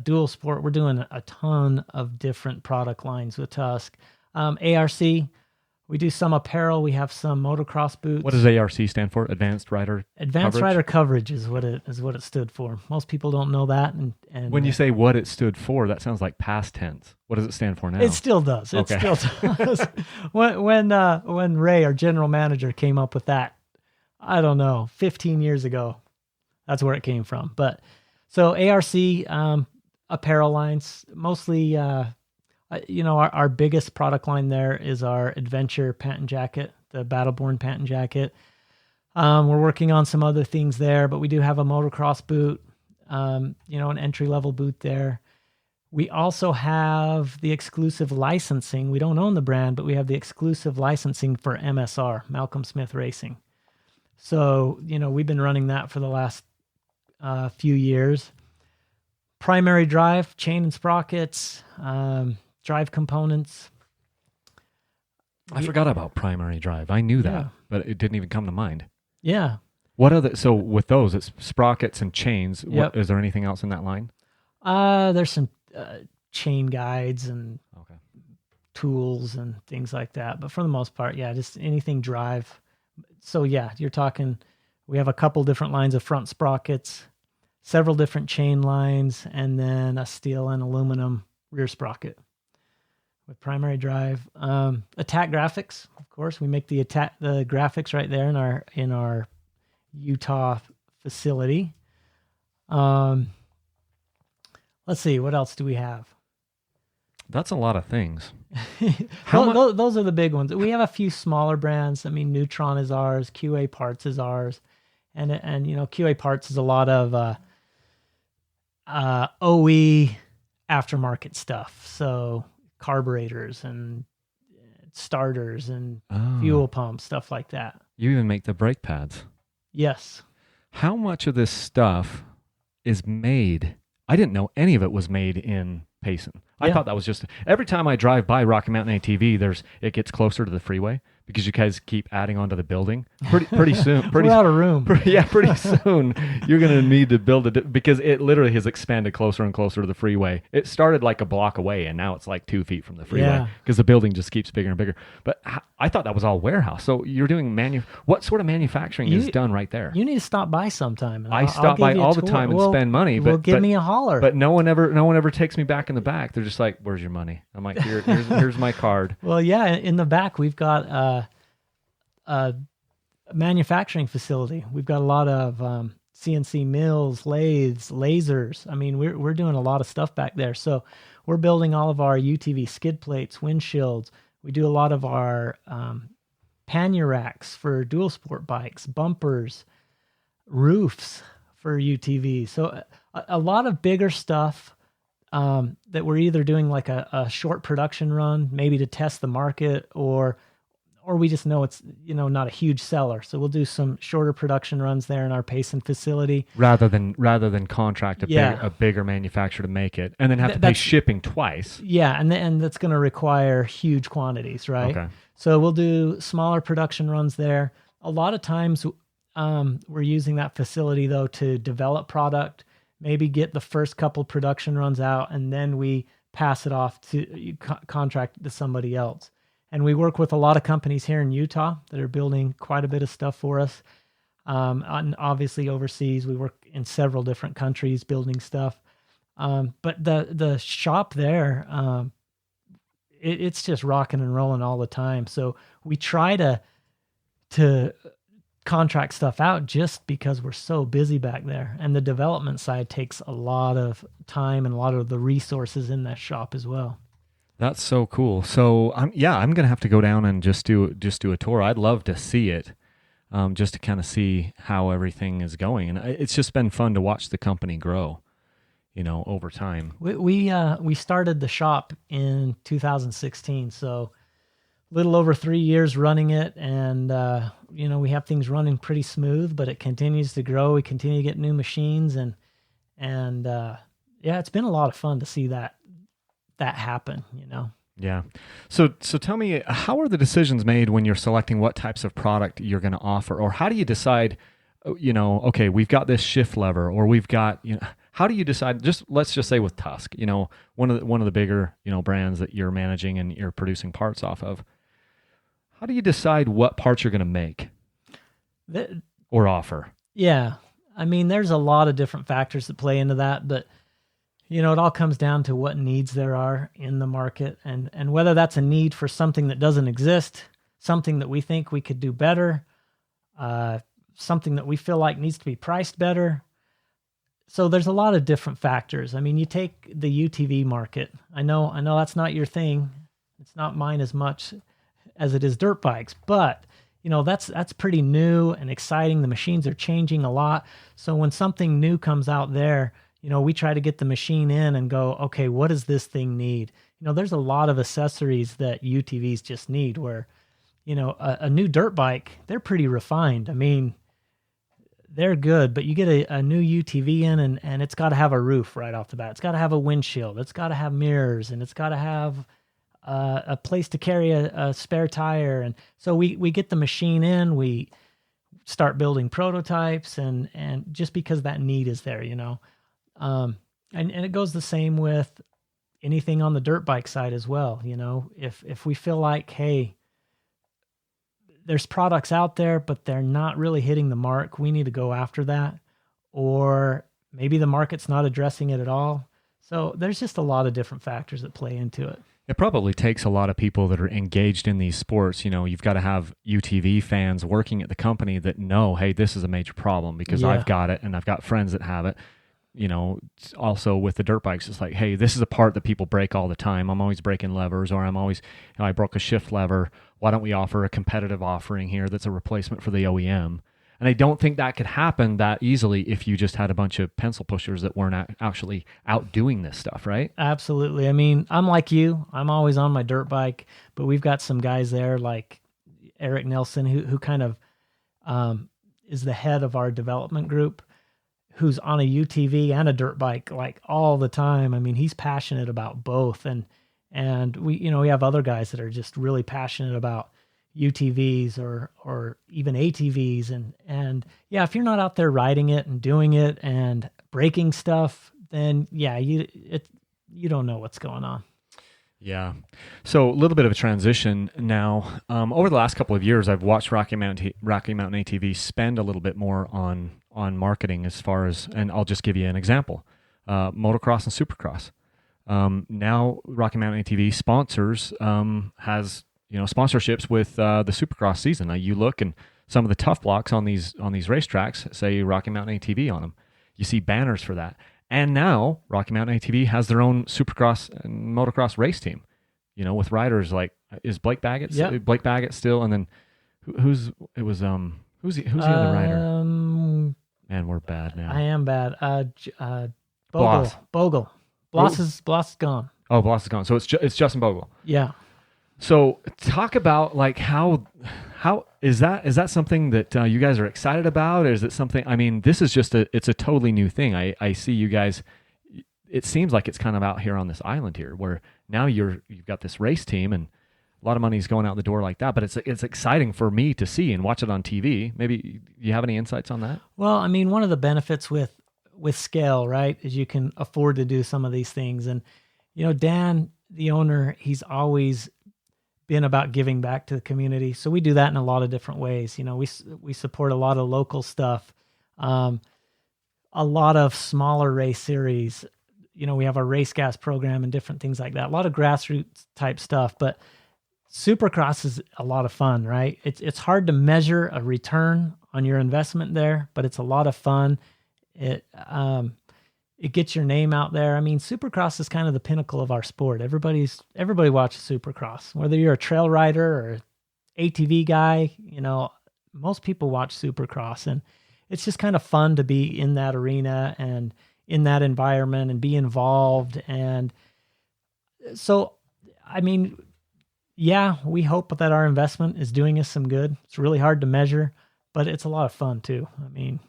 dual sport. We're doing a ton of different product lines with Tusk. ARC. We do some apparel. We have some motocross boots. What does ARC stand for? Advanced Rider Rider Coverage is what it stood for. Most people don't know that. And when you say what it stood for, that sounds like past tense. What does it stand for now? It still does. It still does. When Ray, our general manager, came up with that, I don't know, 15 years ago, that's where it came from. But so ARC apparel lines, mostly. Our biggest product line there is our Adventure Patent Jacket, the Battleborn Patent Jacket. We're working on some other things there, but we do have a motocross boot, an entry-level boot there. We also have the exclusive licensing. We don't own the brand, but we have the exclusive licensing for MSR, Malcolm Smith Racing. So, we've been running that for the last few years. Primary drive, chain and sprockets, drive components. I forgot about primary drive. I knew that, but it didn't even come to mind. Yeah. So with those, it's sprockets and chains. Yep. Is there anything else in that line? There's some chain guides and tools and things like that. But for the most part, just anything drive. So you're talking, we have a couple different lines of front sprockets, several different chain lines, and then a steel and aluminum rear sprocket with primary drive. Attack graphics, of course, we make the graphics right there in our Utah facility. Let's see, what else do we have? That's a lot of things. Those are the big ones. We have a few smaller brands. I mean, Neutron is ours, QA Parts is ours, and QA Parts is a lot of OE aftermarket stuff. So carburetors and starters and fuel pumps, stuff like that. You even make the brake pads. Yes. How much of this stuff is made? I didn't know any of it was made in Payson. I thought that was just, every time I drive by Rocky Mountain ATV, it gets closer to the freeway because you guys keep adding onto the building. Pretty soon. We're out of room. Pretty soon you're going to need to build it because it literally has expanded closer and closer to the freeway. It started like a block away and now it's like 2 feet from the freeway because the building just keeps bigger and bigger. But I thought that was all warehouse. So you're doing what sort of manufacturing is done right there? You need to stop by sometime. I stop by all the time and spend money. But give me a holler. But no one ever takes me back in the back. They're just like, "Where's your money?" I'm like, "Here's my card." Well, in the back we've got a manufacturing facility. We've got a lot of CNC mills, lathes, lasers. I mean, we're doing a lot of stuff back there. So we're building all of our UTV skid plates, windshields. We do a lot of our pannier racks for dual sport bikes, bumpers, roofs for UTV. So a lot of bigger stuff that we're either doing like a short production run, maybe to test the market, or we just know it's, not a huge seller. So we'll do some shorter production runs there in our Payson facility. Rather than contract Yeah. a bigger manufacturer to make it and then have to pay shipping twice. Yeah, and that's going to require huge quantities, right? Okay. So we'll do smaller production runs there. A lot of times we're using that facility, though, to develop product, maybe get the first couple production runs out, and then we pass it off to contract to somebody else. And we work with a lot of companies here in Utah that are building quite a bit of stuff for us. And obviously overseas, we work in several different countries building stuff. But the shop there, it's just rocking and rolling all the time. So we try to contract stuff out just because we're so busy back there. And the development side takes a lot of time and a lot of the resources in that shop as well. That's so cool. So I'm going to have to go down and just do a tour. I'd love to see it, just to kind of see how everything is going. And it's just been fun to watch the company grow, over time. We started the shop in 2016, so a little over 3 years running it, and we have things running pretty smooth, but it continues to grow. We continue to get new machines, and it's been a lot of fun to see that happen, Yeah. So tell me, how are the decisions made when you're selecting what types of product you're going to offer, or how do you decide, okay, we've got this shift lever, or we've got, how do you decide? Let's just say with Tusk, one of the bigger, brands that you're managing and you're producing parts off of. How do you decide what parts you're going to make or offer? Yeah. I mean, there's a lot of different factors that play into that, but it all comes down to what needs there are in the market, and whether that's a need for something that doesn't exist, something that we think we could do better, something that we feel like needs to be priced better. So there's a lot of different factors. I mean, you take the UTV market. I know that's not your thing. It's not mine as much as it is dirt bikes, but that's pretty new and exciting. The machines are changing a lot. So when something new comes out there, we try to get the machine in and go, okay, what does this thing need? There's a lot of accessories that UTVs just need where, a new dirt bike, they're pretty refined. I mean, they're good, but you get a new UTV in and it's got to have a roof right off the bat. It's got to have a windshield. It's got to have mirrors, and it's got to have a place to carry a spare tire. And so we get the machine in, we start building prototypes, and just because that need is there, and it goes the same with anything on the dirt bike side as well. If we feel like, hey, there's products out there, but they're not really hitting the mark, we need to go after that. Or maybe the market's not addressing it at all. So there's just a lot of different factors that play into it. It probably takes a lot of people that are engaged in these sports. You've got to have UTV fans working at the company that know, hey, this is a major problem because I've got it and I've got friends that have it. Also with the dirt bikes, it's like, hey, this is a part that people break all the time. I'm always breaking levers, or I'm always, I broke a shift lever. Why don't we offer a competitive offering here that's a replacement for the OEM? And I don't think that could happen that easily if you just had a bunch of pencil pushers that weren't actually out doing this stuff, right? Absolutely. I mean, I'm like you. I'm always on my dirt bike, but we've got some guys there like Eric Nelson, who kind of is the head of our development group, who's on a UTV and a dirt bike like all the time. I mean, he's passionate about both. And we have other guys that are just really passionate about UTVs or even ATVs. And yeah, if you're not out there riding it and doing it and breaking stuff, then yeah, you don't know what's going on. Yeah. So a little bit of a transition now. Over the last couple of years, I've watched Rocky Mountain ATV spend a little bit more on marketing as far as, and I'll just give you an example, motocross and supercross. Now Rocky Mountain ATV sponsors, has, sponsorships with the supercross season. Now you look and some of the tough blocks on these racetracks say Rocky Mountain ATV on them. You see banners for that. And now Rocky Mountain ATV has their own supercross and motocross race team, with riders like, is Blake Baggett? Yep. Blake Baggett still? And then who's the other rider? Man, we're bad now. I am bad. Bogle. Bloss is gone. Oh, Bloss is gone. So it's Justin Bogle. Yeah. So talk about like how is that something that you guys are excited about? Or is it something, I mean, this is just it's a totally new thing. I see you guys, it seems like it's kind of out here on this island here where now you've got this race team and a lot of money's going out the door like that, but it's exciting for me to see and watch it on TV. Maybe you have any insights on that? Well, I mean, one of the benefits with scale, right, is you can afford to do some of these things. And, Dan, the owner, he's always been about giving back to the community. So we do that in a lot of different ways. We support a lot of local stuff, a lot of smaller race series. We have our race gas program and different things like that. A lot of grassroots type stuff, but Supercross is a lot of fun, right? It's hard to measure a return on your investment there, but it's a lot of fun. It gets your name out there. I mean, Supercross is kind of the pinnacle of our sport. Everybody watches Supercross, whether you're a trail rider or ATV guy. Most people watch Supercross, and it's just kind of fun to be in that arena and in that environment and be involved. And so, I mean, yeah, we hope that our investment is doing us some good. It's really hard to measure, but it's a lot of fun too. I mean,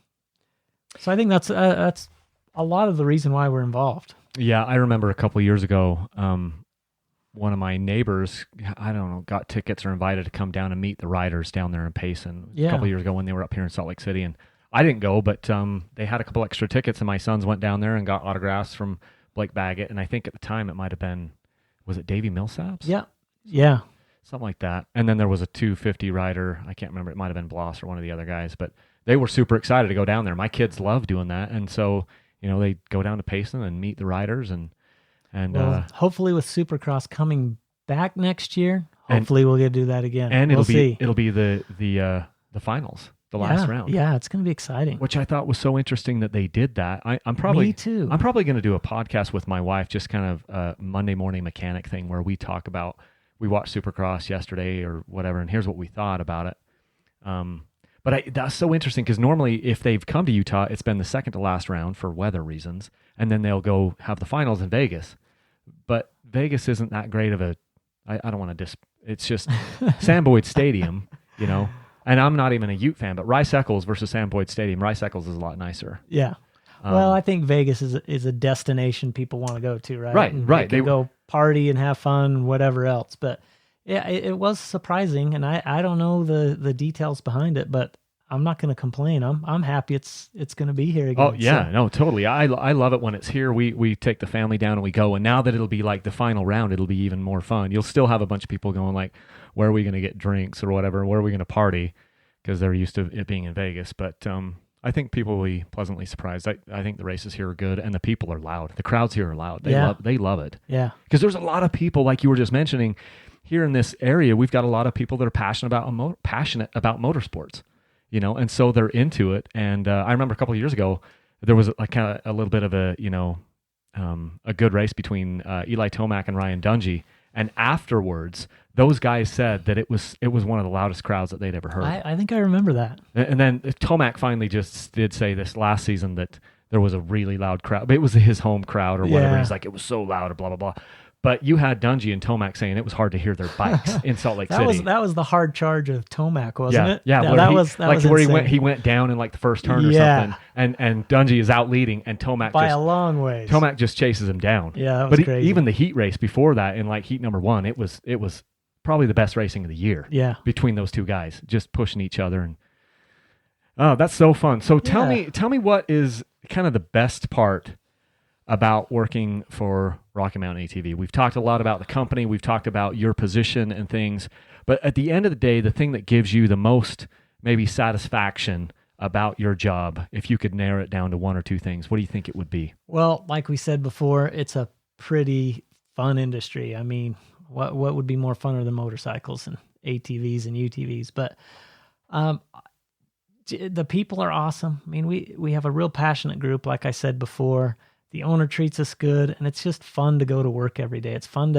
so I think that's a lot of the reason why we're involved. Yeah, I remember a couple of years ago, one of my neighbors, I don't know, got tickets or invited to come down and meet the riders down there in Payson a couple of years ago when they were up here in Salt Lake City. And I didn't go, but they had a couple extra tickets, and my sons went down there and got autographs from Blake Baggett. And I think at the time it might have been, was it Davey Millsaps? Yeah. Something like that. And then there was a 250 rider. I can't remember. It might have been Bloss or one of the other guys, but they were super excited to go down there. My kids love doing that. And so, they go down to Payson and meet the riders and hopefully with Supercross coming back next year, hopefully we'll get to do that again. And it'll be the finals, the last round. Yeah, it's going to be exciting. Which I thought was so interesting that they did that. I'm probably Me too. I'm probably going to do a podcast with my wife, just kind of a Monday morning mechanic thing where we talk about, we watched Supercross yesterday or whatever, and here's what we thought about it. But that's so interesting because normally if they've come to Utah, it's been the second to last round for weather reasons, and then they'll go have the finals in Vegas. But Vegas isn't that great of a, I don't want to it's just Sam Boyd Stadium, and I'm not even a Ute fan, but Rice Eccles versus Sam Boyd Stadium, Rice Eccles is a lot nicer. Yeah. Well, I think Vegas is a destination people want to go to, right? Right. They go party and have fun, whatever else. But yeah, it was surprising, and I don't know the details behind it, but I'm not going to complain. I'm happy it's going to be here again. Oh yeah, no, totally. I love it when it's here. We take the family down and we go, and now that it'll be like the final round, it'll be even more fun. You'll still have a bunch of people going like, where are we going to get drinks or whatever? Where are we going to party? Because they're used to it being in Vegas. But I think people will be pleasantly surprised. I think the races here are good, and the people are loud. The crowds here are loud. They love it. Yeah. Because there's a lot of people, like you were just mentioning, here in this area. We've got a lot of people that are passionate about motorsports, and so they're into it. And I remember a couple of years ago, there was like kind of a little bit of a good race between Eli Tomac and Ryan Dungey. And afterwards, those guys said that it was one of the loudest crowds that they'd ever heard. I think I remember that. And then Tomac finally just did say this last season that there was a really loud crowd. But it was his home crowd or whatever. Yeah. He's like, it was so loud, blah, blah, blah. But you had Dungey and Tomac saying it was hard to hear their bikes in Salt Lake City. That was the hard charge of Tomac, wasn't it? Yeah, that was where insane. he went down in like the first turn or something, and Dungey is out leading, and Tomac by a long ways. Tomac just chases him down. Yeah, that was crazy. Even the heat race before that, in like heat number 1, it was probably the best racing of the year. Yeah, between those two guys, just pushing each other, and oh, that's so fun. So tell me what is kind of the best part about working for Rocky Mountain ATV. We've talked a lot about the company. We've talked about your position and things. But at the end of the day, the thing that gives you the most maybe satisfaction about your job, if you could narrow it down to one or two things, what do you think it would be? Well, like we said before, it's a pretty fun industry. I mean, what would be more funner than motorcycles and ATVs and UTVs? But the people are awesome. I mean, we have a real passionate group, like I said before. The owner treats us good, and it's just fun to go to work every day. It's fun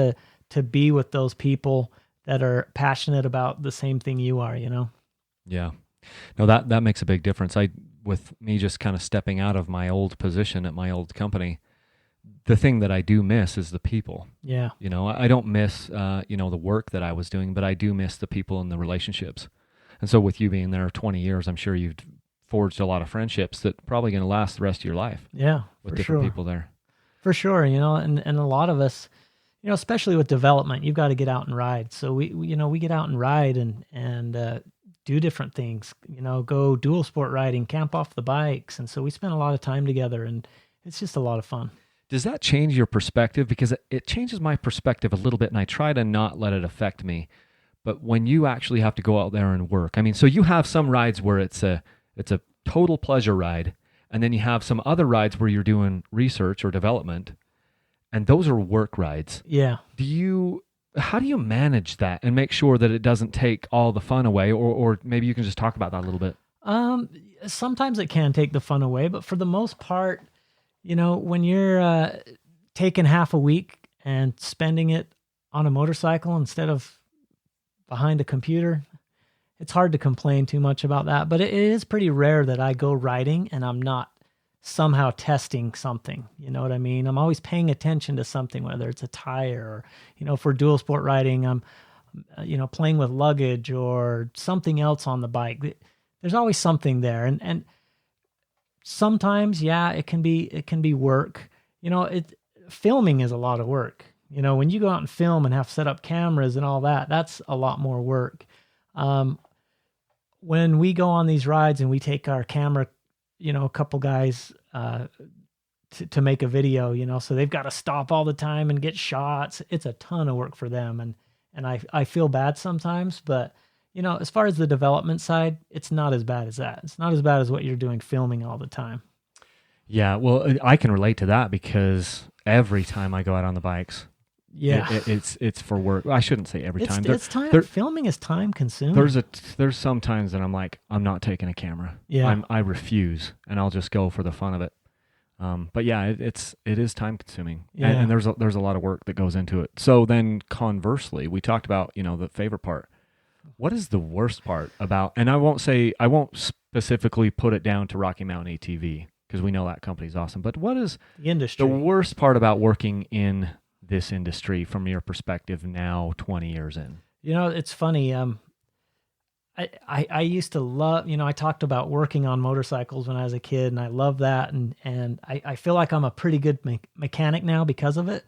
to be with those people that are passionate about the same thing you are, Yeah. No, that makes a big difference. With me just kind of stepping out of my old position at my old company, the thing that I do miss is the people. Yeah. You know, I don't miss, the work that I was doing, but I do miss the people and the relationships. And so with you being there 20 years, I'm sure you've forged a lot of friendships that probably going to last the rest of your life. Yeah, with for different sure. people there. For sure, and a lot of us, especially with development, you've got to get out and ride. So we get out and ride and do different things. Go dual sport riding, camp off the bikes, and so we spend a lot of time together, and it's just a lot of fun. Does that change your perspective? Because it changes my perspective a little bit, and I try to not let it affect me. But when you actually have to go out there and work, I mean, so you have some rides where it's a total pleasure ride, and then you have some other rides where you're doing research or development, and those are work rides. Yeah. How do you manage that and make sure that it doesn't take all the fun away? Or maybe you can just talk about that a little bit. Sometimes it can take the fun away, but for the most part, when you're taking half a week and spending it on a motorcycle instead of behind a computer, it's hard to complain too much about that. But it is pretty rare that I go riding and I'm not somehow testing something. You know what I mean? I'm always paying attention to something, whether it's a tire or, for dual sport riding, I'm, playing with luggage or something else on the bike. There's always something there. And sometimes, yeah, it can be work. Filming is a lot of work. When you go out and film and have to set up cameras and all that, that's a lot more work. When we go on these rides and we take our camera, a couple guys to make a video, so they've got to stop all the time and get shots. It's a ton of work for them, and I feel bad sometimes, but as far as the development side, it's not as bad as that. It's not as bad as what you're doing filming all the time. Yeah, well, I can relate to that because every time I go out on the bikes, yeah, it's for work. I shouldn't say every time. It's time. Filming is time consuming. There's some times that I'm like, I'm not taking a camera. Yeah, I refuse, and I'll just go for the fun of it. But yeah, it is time consuming, yeah. and there's a lot of work that goes into it. So then conversely, we talked about the favorite part. What is the worst part about? And I won't specifically put it down to Rocky Mountain ATV because we know that company's awesome. But what is the worst part about working in this industry from your perspective now 20 years in? It's funny. I used to love, I talked about working on motorcycles when I was a kid, and I love that. And I feel like I'm a pretty good mechanic now because of it.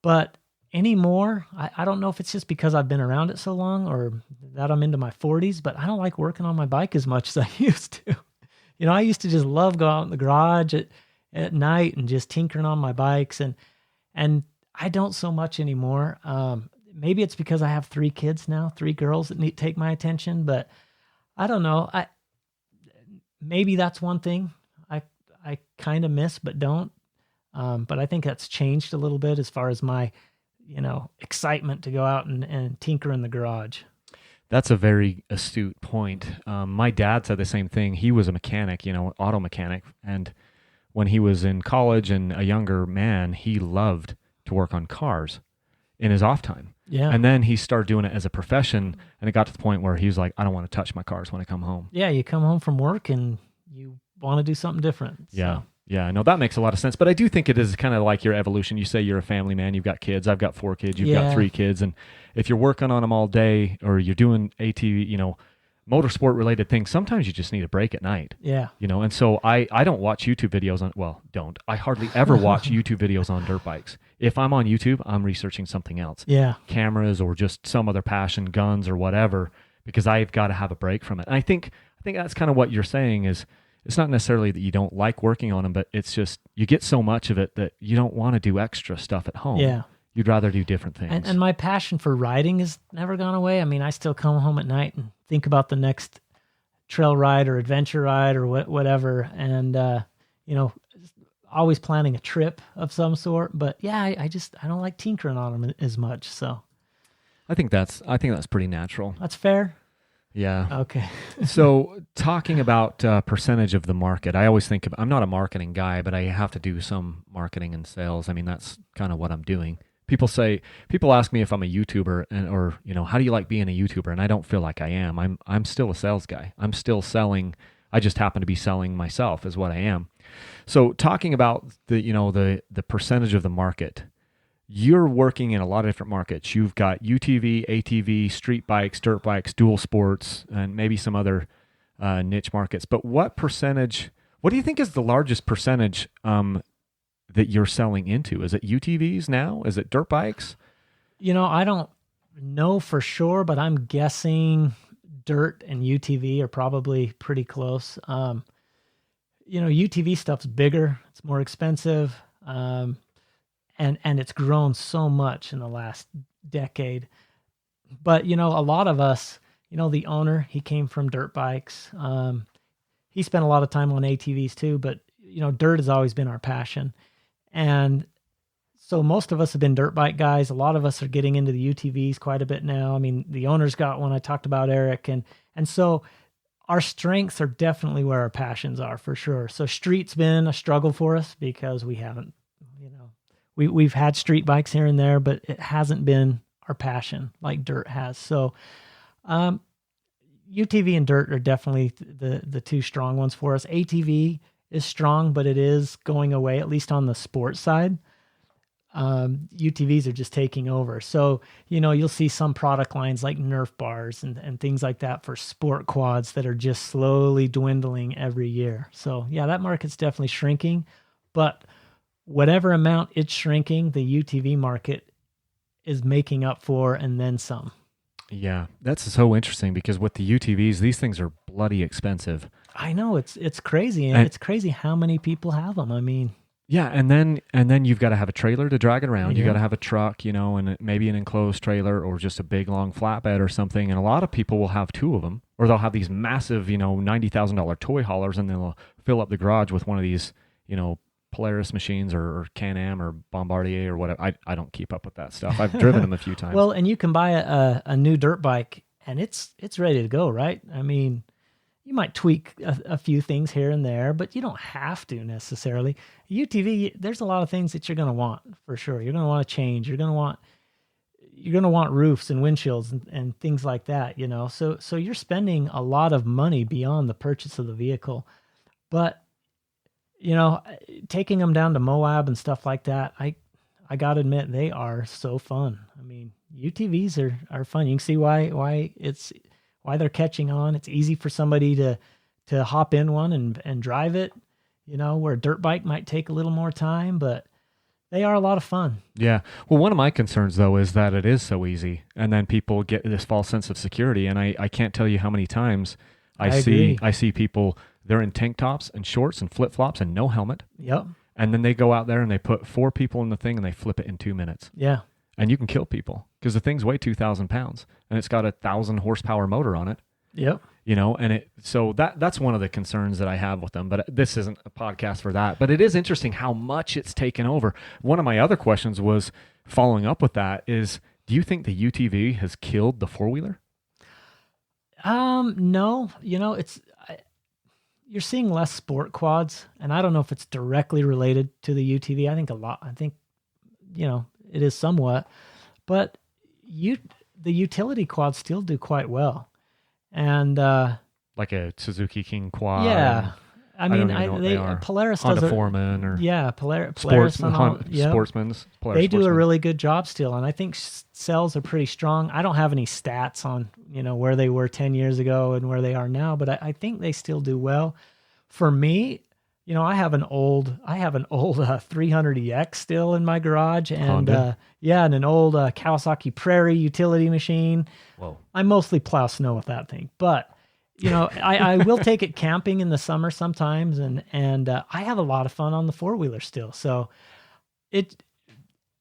But anymore, I don't know if it's just because I've been around it so long or that I'm into my 40s, but I don't like working on my bike as much as I used to. I used to just love go out in the garage at night and just tinkering on my bikes, and I don't so much anymore. Maybe it's because I have 3 kids now, 3 girls that take my attention, but I don't know. Maybe that's one thing I kind of miss but don't. But I think that's changed a little bit as far as my excitement to go out and tinker in the garage. That's a very astute point. My dad said the same thing. He was a mechanic, auto mechanic. And when he was in college and a younger man, he loved to work on cars in his off time. Yeah. And then he started doing it as a profession. And it got to the point where he was like, I don't want to touch my cars when I come home. Yeah. You come home from work and you want to do something different. Yeah. So. Yeah, no, that makes a lot of sense. But I do think it is kind of like your evolution. You say you're a family man. You've got kids. I've got 4 kids. You've got 3 kids. And if you're working on them all day or you're doing ATV, motorsport related things, sometimes you just need a break at night. Yeah. And so I don't watch YouTube videos I hardly ever watch YouTube videos on dirt bikes. If I'm on YouTube, I'm researching something else. Yeah. Cameras or just some other passion, guns or whatever, because I've got to have a break from it. And I think that's kind of what you're saying is, it's not necessarily that you don't like working on them, but it's just you get so much of it that you don't want to do extra stuff at home. Yeah. You'd rather do different things. And my passion for riding has never gone away. I mean, I still come home at night and think about the next trail ride or adventure ride or whatever. And, always planning a trip of some sort. But yeah, I don't like tinkering on them as much. So I think that's pretty natural. That's fair. Yeah. Okay. So talking about percentage of the market, I always think I'm not a marketing guy, but I have to do some marketing and sales. I mean, that's kind of what I'm doing. People ask me if I'm a YouTuber or how do you like being a YouTuber? And I don't feel like I am. I'm still a sales guy. I'm still selling. I just happen to be selling myself is what I am. So talking about the percentage of the market, you're working in a lot of different markets. You've got UTV, ATV, street bikes, dirt bikes, dual sports, and maybe some other niche markets. But what do you think is the largest percentage that you're selling into? Is it UTVs now? Is it dirt bikes? I don't know for sure, but I'm guessing dirt and UTV are probably pretty close. UTV stuff's bigger, it's more expensive, and it's grown so much in the last decade. But a lot of us, the owner, he came from dirt bikes. He spent a lot of time on ATVs too, but dirt has always been our passion. And so most of us have been dirt bike guys. A lot of us are getting into the UTVs quite a bit now. I mean, the owner's got one. I talked about Eric, and so our strengths are definitely where our passions are, for sure. So street's been a struggle for us because we haven't, we've had street bikes here and there, but it hasn't been our passion like dirt has. So UTV and dirt are definitely the two strong ones for us. ATV is strong, but it is going away, at least on the sports side. UTVs are just taking over. So, you'll see some product lines like Nerf bars and things like that for sport quads that are just slowly dwindling every year. So yeah, that market's definitely shrinking, but whatever amount it's shrinking, the UTV market is making up for and then some. Yeah, that's so interesting because with the UTVs, these things are bloody expensive. I know, it's crazy. And it's crazy how many people have them. I mean, yeah, and then you've got to have a trailer to drag it around. Yeah. You got to have a truck, and maybe an enclosed trailer or just a big long flatbed or something. And a lot of people will have two of them, or they'll have these massive, $90,000 toy haulers, and they'll fill up the garage with one of these, Polaris machines or Can-Am or Bombardier or whatever. I don't keep up with that stuff. I've driven them a few times. Well, and you can buy a new dirt bike and it's ready to go, right? I mean, you might tweak a few things here and there, but you don't have to necessarily. UTV, there's a lot of things that you're going to want for sure. You're going to want to change. You're going to want roofs and windshields and things like that, So you're spending a lot of money beyond the purchase of the vehicle. But taking them down to Moab and stuff like that, I got to admit, they are so fun. I mean, UTVs are fun. You can see why they're catching on. It's easy for somebody to hop in one and drive it, where a dirt bike might take a little more time, but they are a lot of fun. Yeah. Well, one of my concerns, though, is that it is so easy, and then people get this false sense of security. And I can't tell you how many times I see people, they're in tank tops and shorts and flip-flops and no helmet. Yep. And then they go out there and they put 4 people in the thing and they flip it in 2 minutes. Yeah. And you can kill people because the thing's weigh 2,000 pounds and it's got a 1,000 horsepower motor on it. Yep. So that's one of the concerns that I have with them, but this isn't a podcast for that. But it is interesting how much it's taken over. One of my other questions was, following up with that, is do you think the UTV has killed the four-wheeler? No, you're seeing less sport quads, and I don't know if it's directly related to the UTV. I think it is somewhat, but the utility quads still do quite well. And like a Suzuki King quad. Yeah. I mean, Polaris does Honda Foreman or Polaris Sportsman's. Polaris they do Sportsman. a really good job still, and I think sales are pretty strong. I don't have any stats on where they were 10 years ago and where they are now, but I think they still do well. For me, I have an old 300EX still in my garage, and and an old Kawasaki Prairie utility machine. Whoa! I mostly plow snow with that thing, but. I will take it camping in the summer sometimes, and I have a lot of fun on the four-wheeler still. So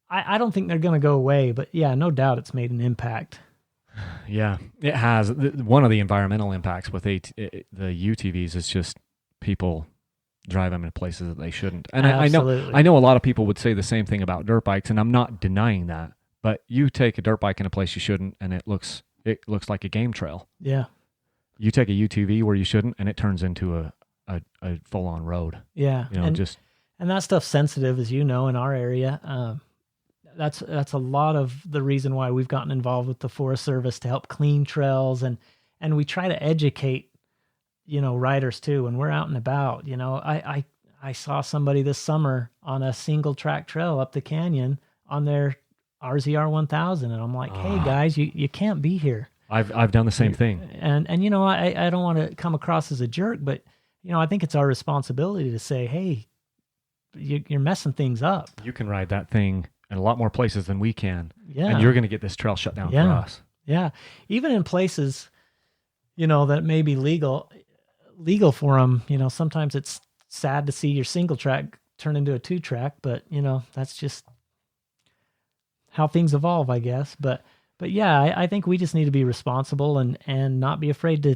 I don't think they're going to go away, but yeah, no doubt it's made an impact. Yeah, it has. One of the environmental impacts with the UTVs is just people drive them in places that they shouldn't. And I know a lot of people would say the same thing about dirt bikes, and I'm not denying that. But you take a dirt bike in a place you shouldn't, and it looks like a game trail. Yeah. You take a UTV where you shouldn't, and it turns into a full-on road. Yeah, and that stuff's sensitive, as you know, in our area. That's a lot of the reason why we've gotten involved with the Forest Service to help clean trails, and we try to educate, riders too when we're out and about. I I saw somebody this summer on a single track trail up the canyon on their RZR 1000. And I'm like, hey guys, you can't be here. I've done the same thing. And I don't want to come across as a jerk, but I think it's our responsibility to say, hey, you're messing things up. You can ride that thing in a lot more places than we can. Yeah. And you're going to get this trail shut down for us. Yeah. Even in places, that may be legal for them, sometimes it's sad to see your single track turn into a 2-track, but that's just how things evolve, I guess. But yeah, I think we just need to be responsible and not be afraid to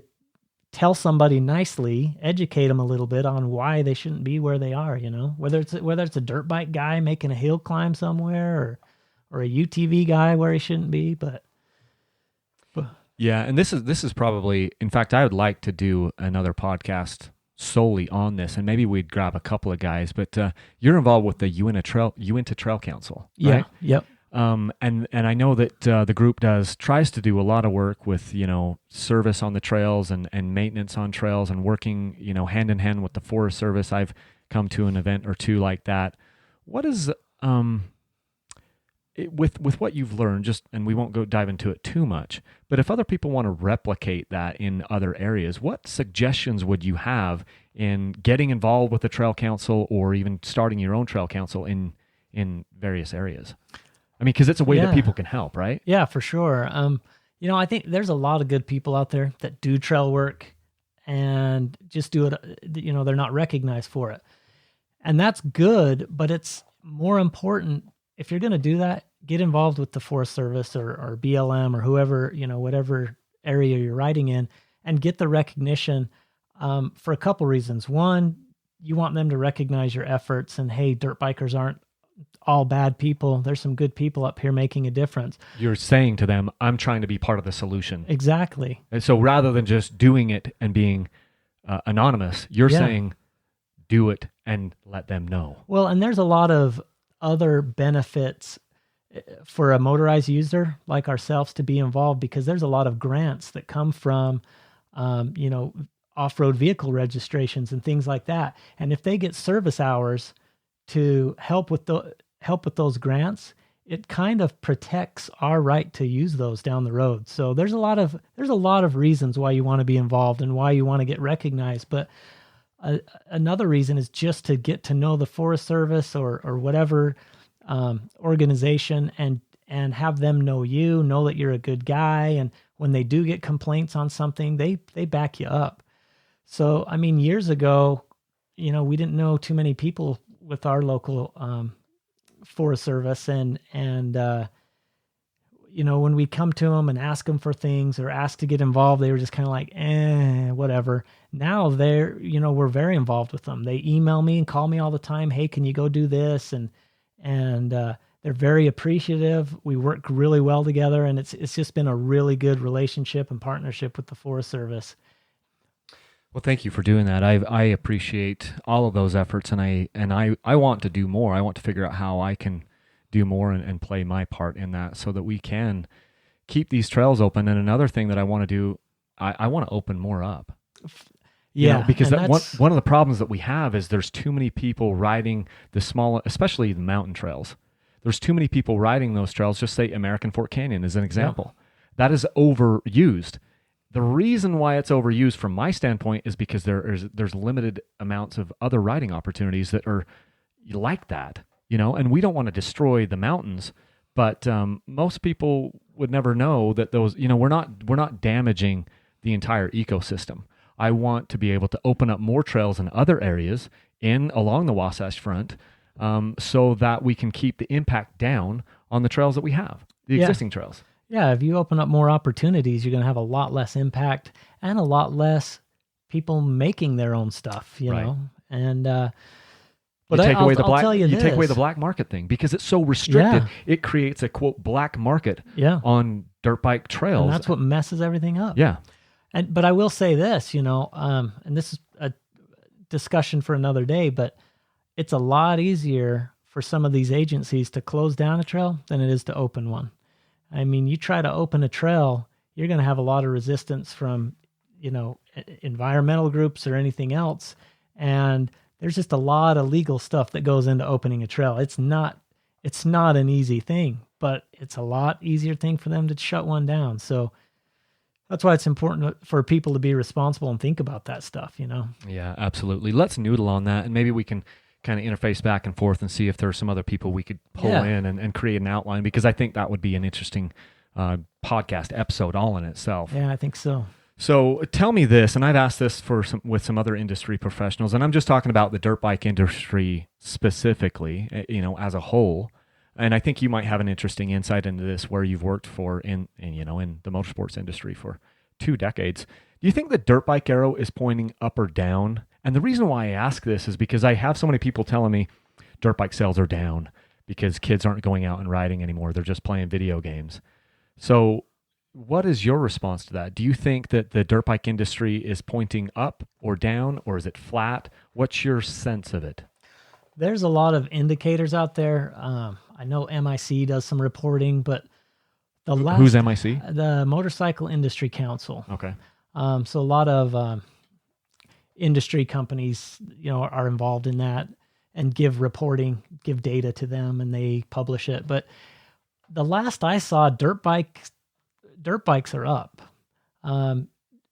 tell somebody nicely, educate them a little bit on why they shouldn't be where they are, whether it's a dirt bike guy making a hill climb somewhere or a UTV guy where he shouldn't be, but yeah, and this is probably, in fact, I would like to do another podcast solely on this, and maybe we'd grab a couple of guys, but you're involved with the Uinta Trail Council, right? Yeah, yep. And I know that the group tries to do a lot of work with, service on the trails and maintenance on trails and working, hand in hand with the Forest Service. I've come to an event or two like that. What is, with what you've learned, and we won't dive into it too much, but if other people want to replicate that in other areas, what suggestions would you have in getting involved with the Trail Council or even starting your own Trail Council in various areas? I mean, because it's a way that people can help, right? Yeah, for sure. I think there's a lot of good people out there that do trail work and just do it, they're not recognized for it. And that's good, but it's more important, if you're going to do that, get involved with the Forest Service or BLM or whoever, whatever area you're riding in, and get the recognition for a couple reasons. One, you want them to recognize your efforts and, hey, dirt bikers aren't all bad people. There's some good people up here making a difference. You're saying to them, I'm trying to be part of the solution. Exactly. And so rather than just doing it and being anonymous, you're saying do it and let them know. Well, and there's a lot of other benefits for a motorized user like ourselves to be involved, because there's a lot of grants that come from, off-road vehicle registrations and things like that. And if they get service hours to help with those grants, it kind of protects our right to use those down the road. So there's a lot of reasons why you want to be involved and why you want to get recognized. But another reason is just to get to know the Forest Service or whatever organization and have them know that you're a good guy. And when they do get complaints on something, they back you up. So, I mean, years ago, we didn't know too many people with our local Forest Service, and when we come to them and ask them for things or ask to get involved, they were just kind of like, whatever. Now we're very involved with them. They email me and call me all the time. Hey, can you go do this? And they're very appreciative. We work really well together, and it's just been a really good relationship and partnership with the Forest Service. Well, thank you for doing that. I appreciate all of those efforts, and I want to do more. I want to figure out how I can do more and play my part in that so that we can keep these trails open. And another thing that I want to do, I want to open more up. Yeah, because one of the problems that we have is there's too many people riding the small, especially the mountain trails. There's too many people riding those trails. Just say American Fork Canyon is an example. Yeah. That is overused. The reason why it's overused from my standpoint is because there's limited amounts of other riding opportunities that are like that, and we don't want to destroy the mountains, but most people would never know that those, we're not damaging the entire ecosystem. I want to be able to open up more trails in other areas along the Wasatch Front, so that we can keep the impact down on the trails that we have, the existing trails. Yeah, if you open up more opportunities, you're going to have a lot less impact and a lot less people making their own stuff, you know. And but you take away the black market thing because it's so restricted. Yeah. It creates a quote black market on dirt bike trails, and that's what messes everything up. Yeah. But I will say this, and this is a discussion for another day, but it's a lot easier for some of these agencies to close down a trail than it is to open one. I mean, you try to open a trail, you're going to have a lot of resistance from, environmental groups or anything else. And there's just a lot of legal stuff that goes into opening a trail. It's not an easy thing, but it's a lot easier thing for them to shut one down. So that's why it's important for people to be responsible and think about that stuff, you know? Yeah, absolutely. Let's noodle on that, and maybe we can kind of interface back and forth and see if there's some other people we could pull in and create an outline, because I think that would be an interesting podcast episode all in itself. Yeah, I think so. So tell me this, and I've asked this with some other industry professionals, and I'm just talking about the dirt bike industry specifically, as a whole. And I think you might have an interesting insight into this, where you've worked in the motorsports industry for 2 decades. Do you think the dirt bike arrow is pointing up or down? And the reason why I ask this is because I have so many people telling me dirt bike sales are down because kids aren't going out and riding anymore. They're just playing video games. So what is your response to that? Do you think that the dirt bike industry is pointing up or down, or is it flat? What's your sense of it? There's a lot of indicators out there. I know MIC does some reporting, but who's MIC? The Motorcycle Industry Council. Okay. So a lot of industry companies, are involved in that and give data to them, and they publish it. But the last I saw, dirt bikes are up.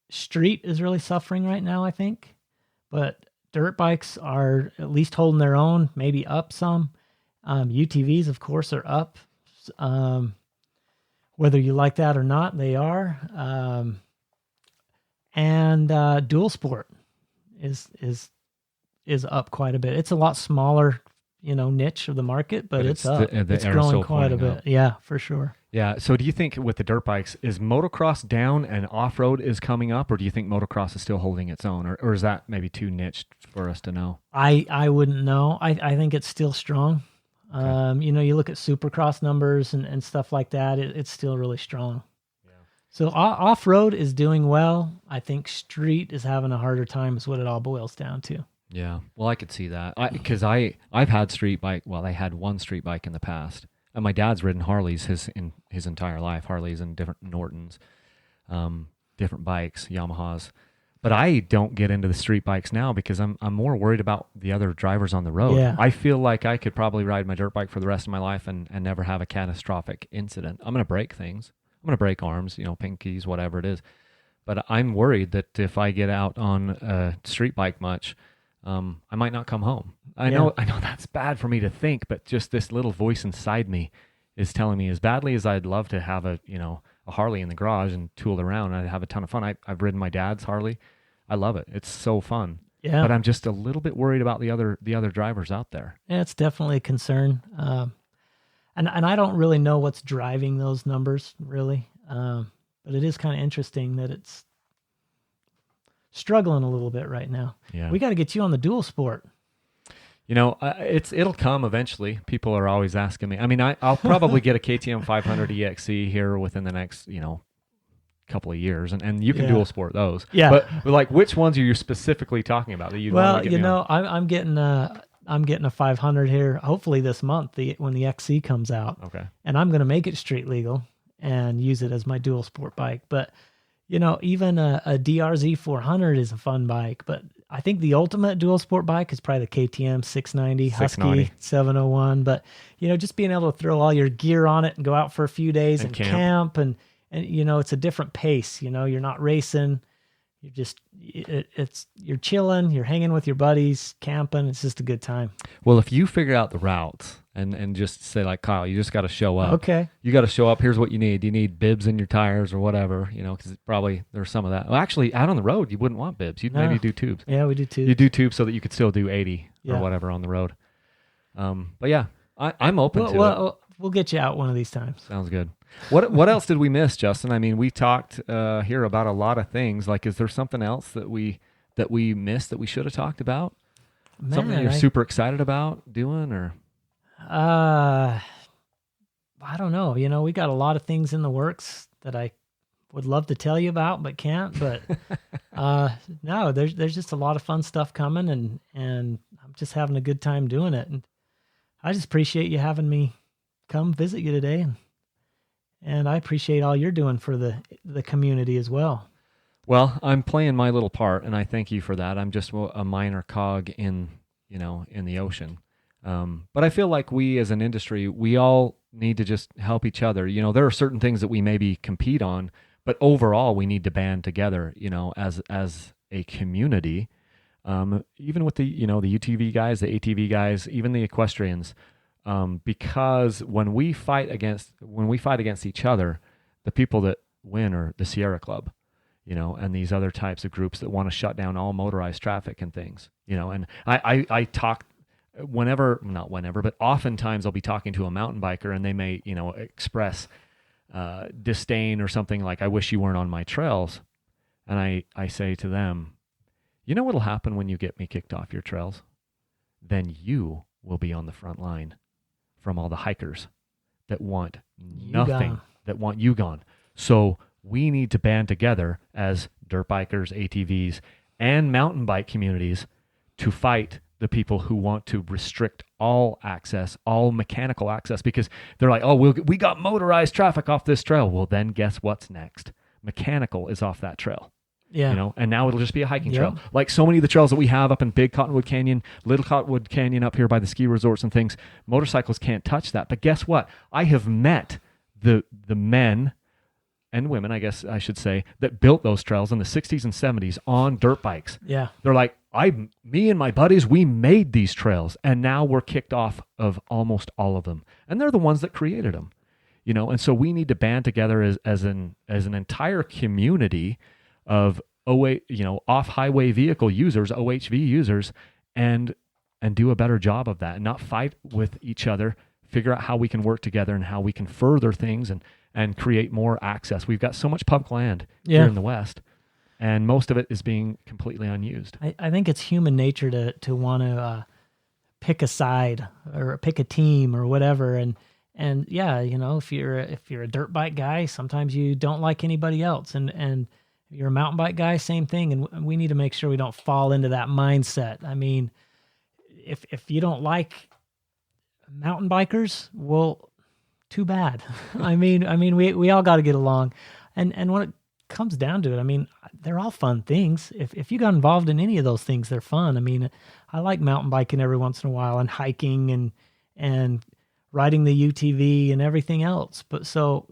Street is really suffering right now, I think, but dirt bikes are at least holding their own, maybe up some. UTVs, of course, are up. Whether you like that or not, they are. And dual sport is up quite a bit. It's a lot smaller, niche of the market, but it's up. It's growing quite a bit. Up. Yeah, for sure. Yeah. So do you think with the dirt bikes, is motocross down and off-road is coming up, or do you think motocross is still holding its own, or is that maybe too niched for us to know? I wouldn't know. I think it's still strong. Okay. You look at Supercross numbers and stuff like that, it's still really strong. Yeah. So off-road is doing well. I think street is having a harder time is what it all boils down to. Yeah. Well, I could see that. Because I've had street bike. Well, I had one street bike in the past. And my dad's ridden Harleys his entire life. Harleys and different Nortons, different bikes, Yamahas. But I don't get into the street bikes now because I'm more worried about the other drivers on the road. Yeah. I feel like I could probably ride my dirt bike for the rest of my life and never have a catastrophic incident. I'm going to break things. I'm going to break arms, pinkies, whatever it is. But I'm worried that if I get out on a street bike much, I might not come home. I know that's bad for me to think, but just this little voice inside me is telling me, as badly as I'd love to have a Harley in the garage and tool around, I'd have a ton of fun. I've ridden my dad's Harley. I love it. It's so fun. Yeah. But I'm just a little bit worried about the other drivers out there. Yeah, it's definitely a concern. And I don't really know what's driving those numbers, really. But it is kind of interesting that it's struggling a little bit right now. Yeah. We got to get you on the dual sport. It'll come eventually. People are always asking me. I mean, I'll probably get a KTM 500 EXC here within the next, couple of years, and you can dual sport those. Yeah. But like, which ones are you specifically talking about that you? Well, I'm getting a 500 here, hopefully this month, when the XC comes out. Okay. And I'm going to make it street legal and use it as my dual sport bike. But even a DRZ 400 is a fun bike, but I think the ultimate dual sport bike is probably the KTM 690, Husky 701. But, just being able to throw all your gear on it and go out for a few days and camp and it's a different pace. You're not racing. You're just, you're chilling, you're hanging with your buddies, camping. It's just a good time. Well, if you figure out the routes and just say like, Kyle, you just got to show up. Okay. You got to show up. Here's what you need. You need bibs in your tires or whatever, because probably there's some of that. Well, actually, out on the road, you wouldn't want bibs. You'd maybe do tubes. Yeah, we do tubes. You do tubes so that you could still do 80 or whatever on the road. But yeah, I'm open to it. We'll get you out one of these times. Sounds good. What else did we miss, Justin? I mean, we talked here about a lot of things. Like, is there something else that we missed that we should have talked about? Something you're super excited about doing, or? I don't know. We got a lot of things in the works that I would love to tell you about, but can't. But no, there's just a lot of fun stuff coming, and I'm just having a good time doing it. And I just appreciate you having me come visit you today, and I appreciate all you're doing for the community as well. Well, I'm playing my little part, and I thank you for that. I'm just a minor cog in in the ocean. But I feel like we as an industry, we all need to just help each other. There are certain things that we maybe compete on, but overall we need to band together, as a community. Even with the UTV guys, the ATV guys, even the equestrians, because when we fight against each other, the people that win are the Sierra Club, and these other types of groups that want to shut down all motorized traffic and things, and I talk not whenever, but oftentimes I'll be talking to a mountain biker and they may, express disdain or something like, I wish you weren't on my trails. And I say to them, what'll happen when you get me kicked off your trails? Then you will be on the front line from all the hikers that want nothing, that want you gone. So we need to band together as dirt bikers, ATVs, and mountain bike communities to fight the people who want to restrict all access, all mechanical access, because they're like, oh, we got motorized traffic off this trail. Well, then guess what's next? Mechanical is off that trail. Yeah. And now it'll just be a hiking trail. Like so many of the trails that we have up in Big Cottonwood Canyon, Little Cottonwood Canyon up here by the ski resorts and things, motorcycles can't touch that. But guess what? I have met the men and women, I guess I should say, that built those trails in the 60s and 70s on dirt bikes. Yeah. They're like, me and my buddies, we made these trails, and now we're kicked off of almost all of them. And they're the ones that created them. And so we need to band together as an entire community of off-highway vehicle users, OHV users, and do a better job of that and not fight with each other, figure out how we can work together and how we can further things and create more access. We've got so much public land here in the West, and most of it is being completely unused. I think it's human nature to want to pick a side or pick a team or whatever. And yeah, if you're a dirt bike guy, sometimes you don't like anybody else. And if you're a mountain bike guy, same thing. And we need to make sure we don't fall into that mindset. I mean, if you don't like mountain bikers, well, too bad. I mean, we all got to get along. And when it comes down to it, I mean, they're all fun things. If you got involved in any of those things, they're fun. I mean, I like mountain biking every once in a while and hiking and riding the UTV and everything else. But so,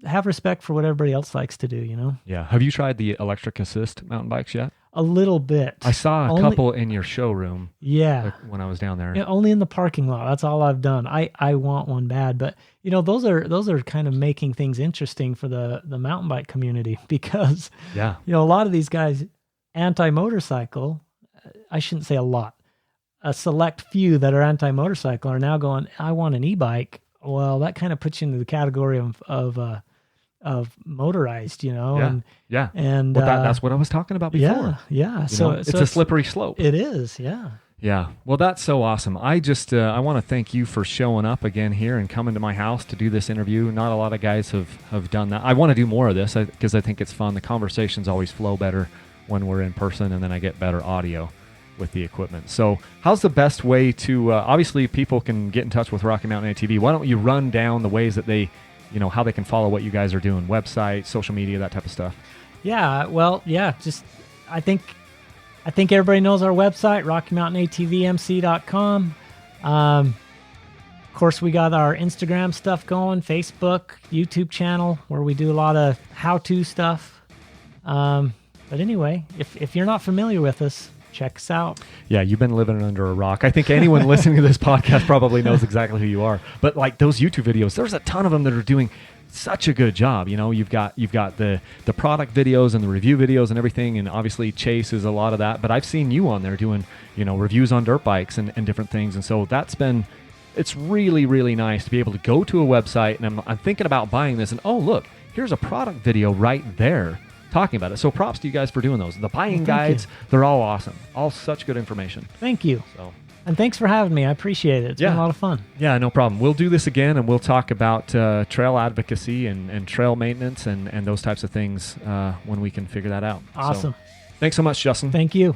have respect for what everybody else likes to do, Yeah. Have you tried the electric assist mountain bikes yet? A little bit. I saw a couple in your showroom. Yeah. When I was down there. Yeah, only in the parking lot. That's all I've done. I want one bad, but those are kind of making things interesting for the mountain bike community because a lot of these guys anti-motorcycle, I shouldn't say a lot. A select few that are anti-motorcycle are now going, I want an e-bike. Well, that kind of puts you into the category of motorized, and that's what I was talking about before. Yeah. So it's a slippery slope. It is. Yeah. Yeah. Well, that's so awesome. I just I want to thank you for showing up again here and coming to my house to do this interview. Not a lot of guys have done that. I want to do more of this because I think it's fun. The conversations always flow better when we're in person, and then I get better audio with the equipment. So how's the best way to obviously people can get in touch with Rocky Mountain ATV. Why don't you run down the ways that they how they can follow what you guys are doing, website, social media, that type of stuff? Yeah, well, just I think everybody knows our website, RockyMountainATVMC.com. Of course, we got our Instagram stuff going, Facebook, YouTube channel, where we do a lot of how-to stuff. But anyway, if you're not familiar with us, check us out. Yeah, you've been living under a rock. I think anyone listening to this podcast probably knows exactly who you are. But like those YouTube videos, there's a ton of them that are doing such a good job. You've got the product videos and the review videos and everything, and obviously Chase is a lot of that. But I've seen you on there doing reviews on dirt bikes and different things, and so it's really, really nice to be able to go to a website and I'm thinking about buying this, and oh look, here's a product video right there talking about it. So props to you guys for doing those. The buying guides, they're all awesome. All such good information. Thank you. And thanks for having me. I appreciate it. It's been a lot of fun. Yeah, no problem. We'll do this again, and we'll talk about trail advocacy and trail maintenance and those types of things when we can figure that out. Awesome. So, thanks so much, Justin. Thank you.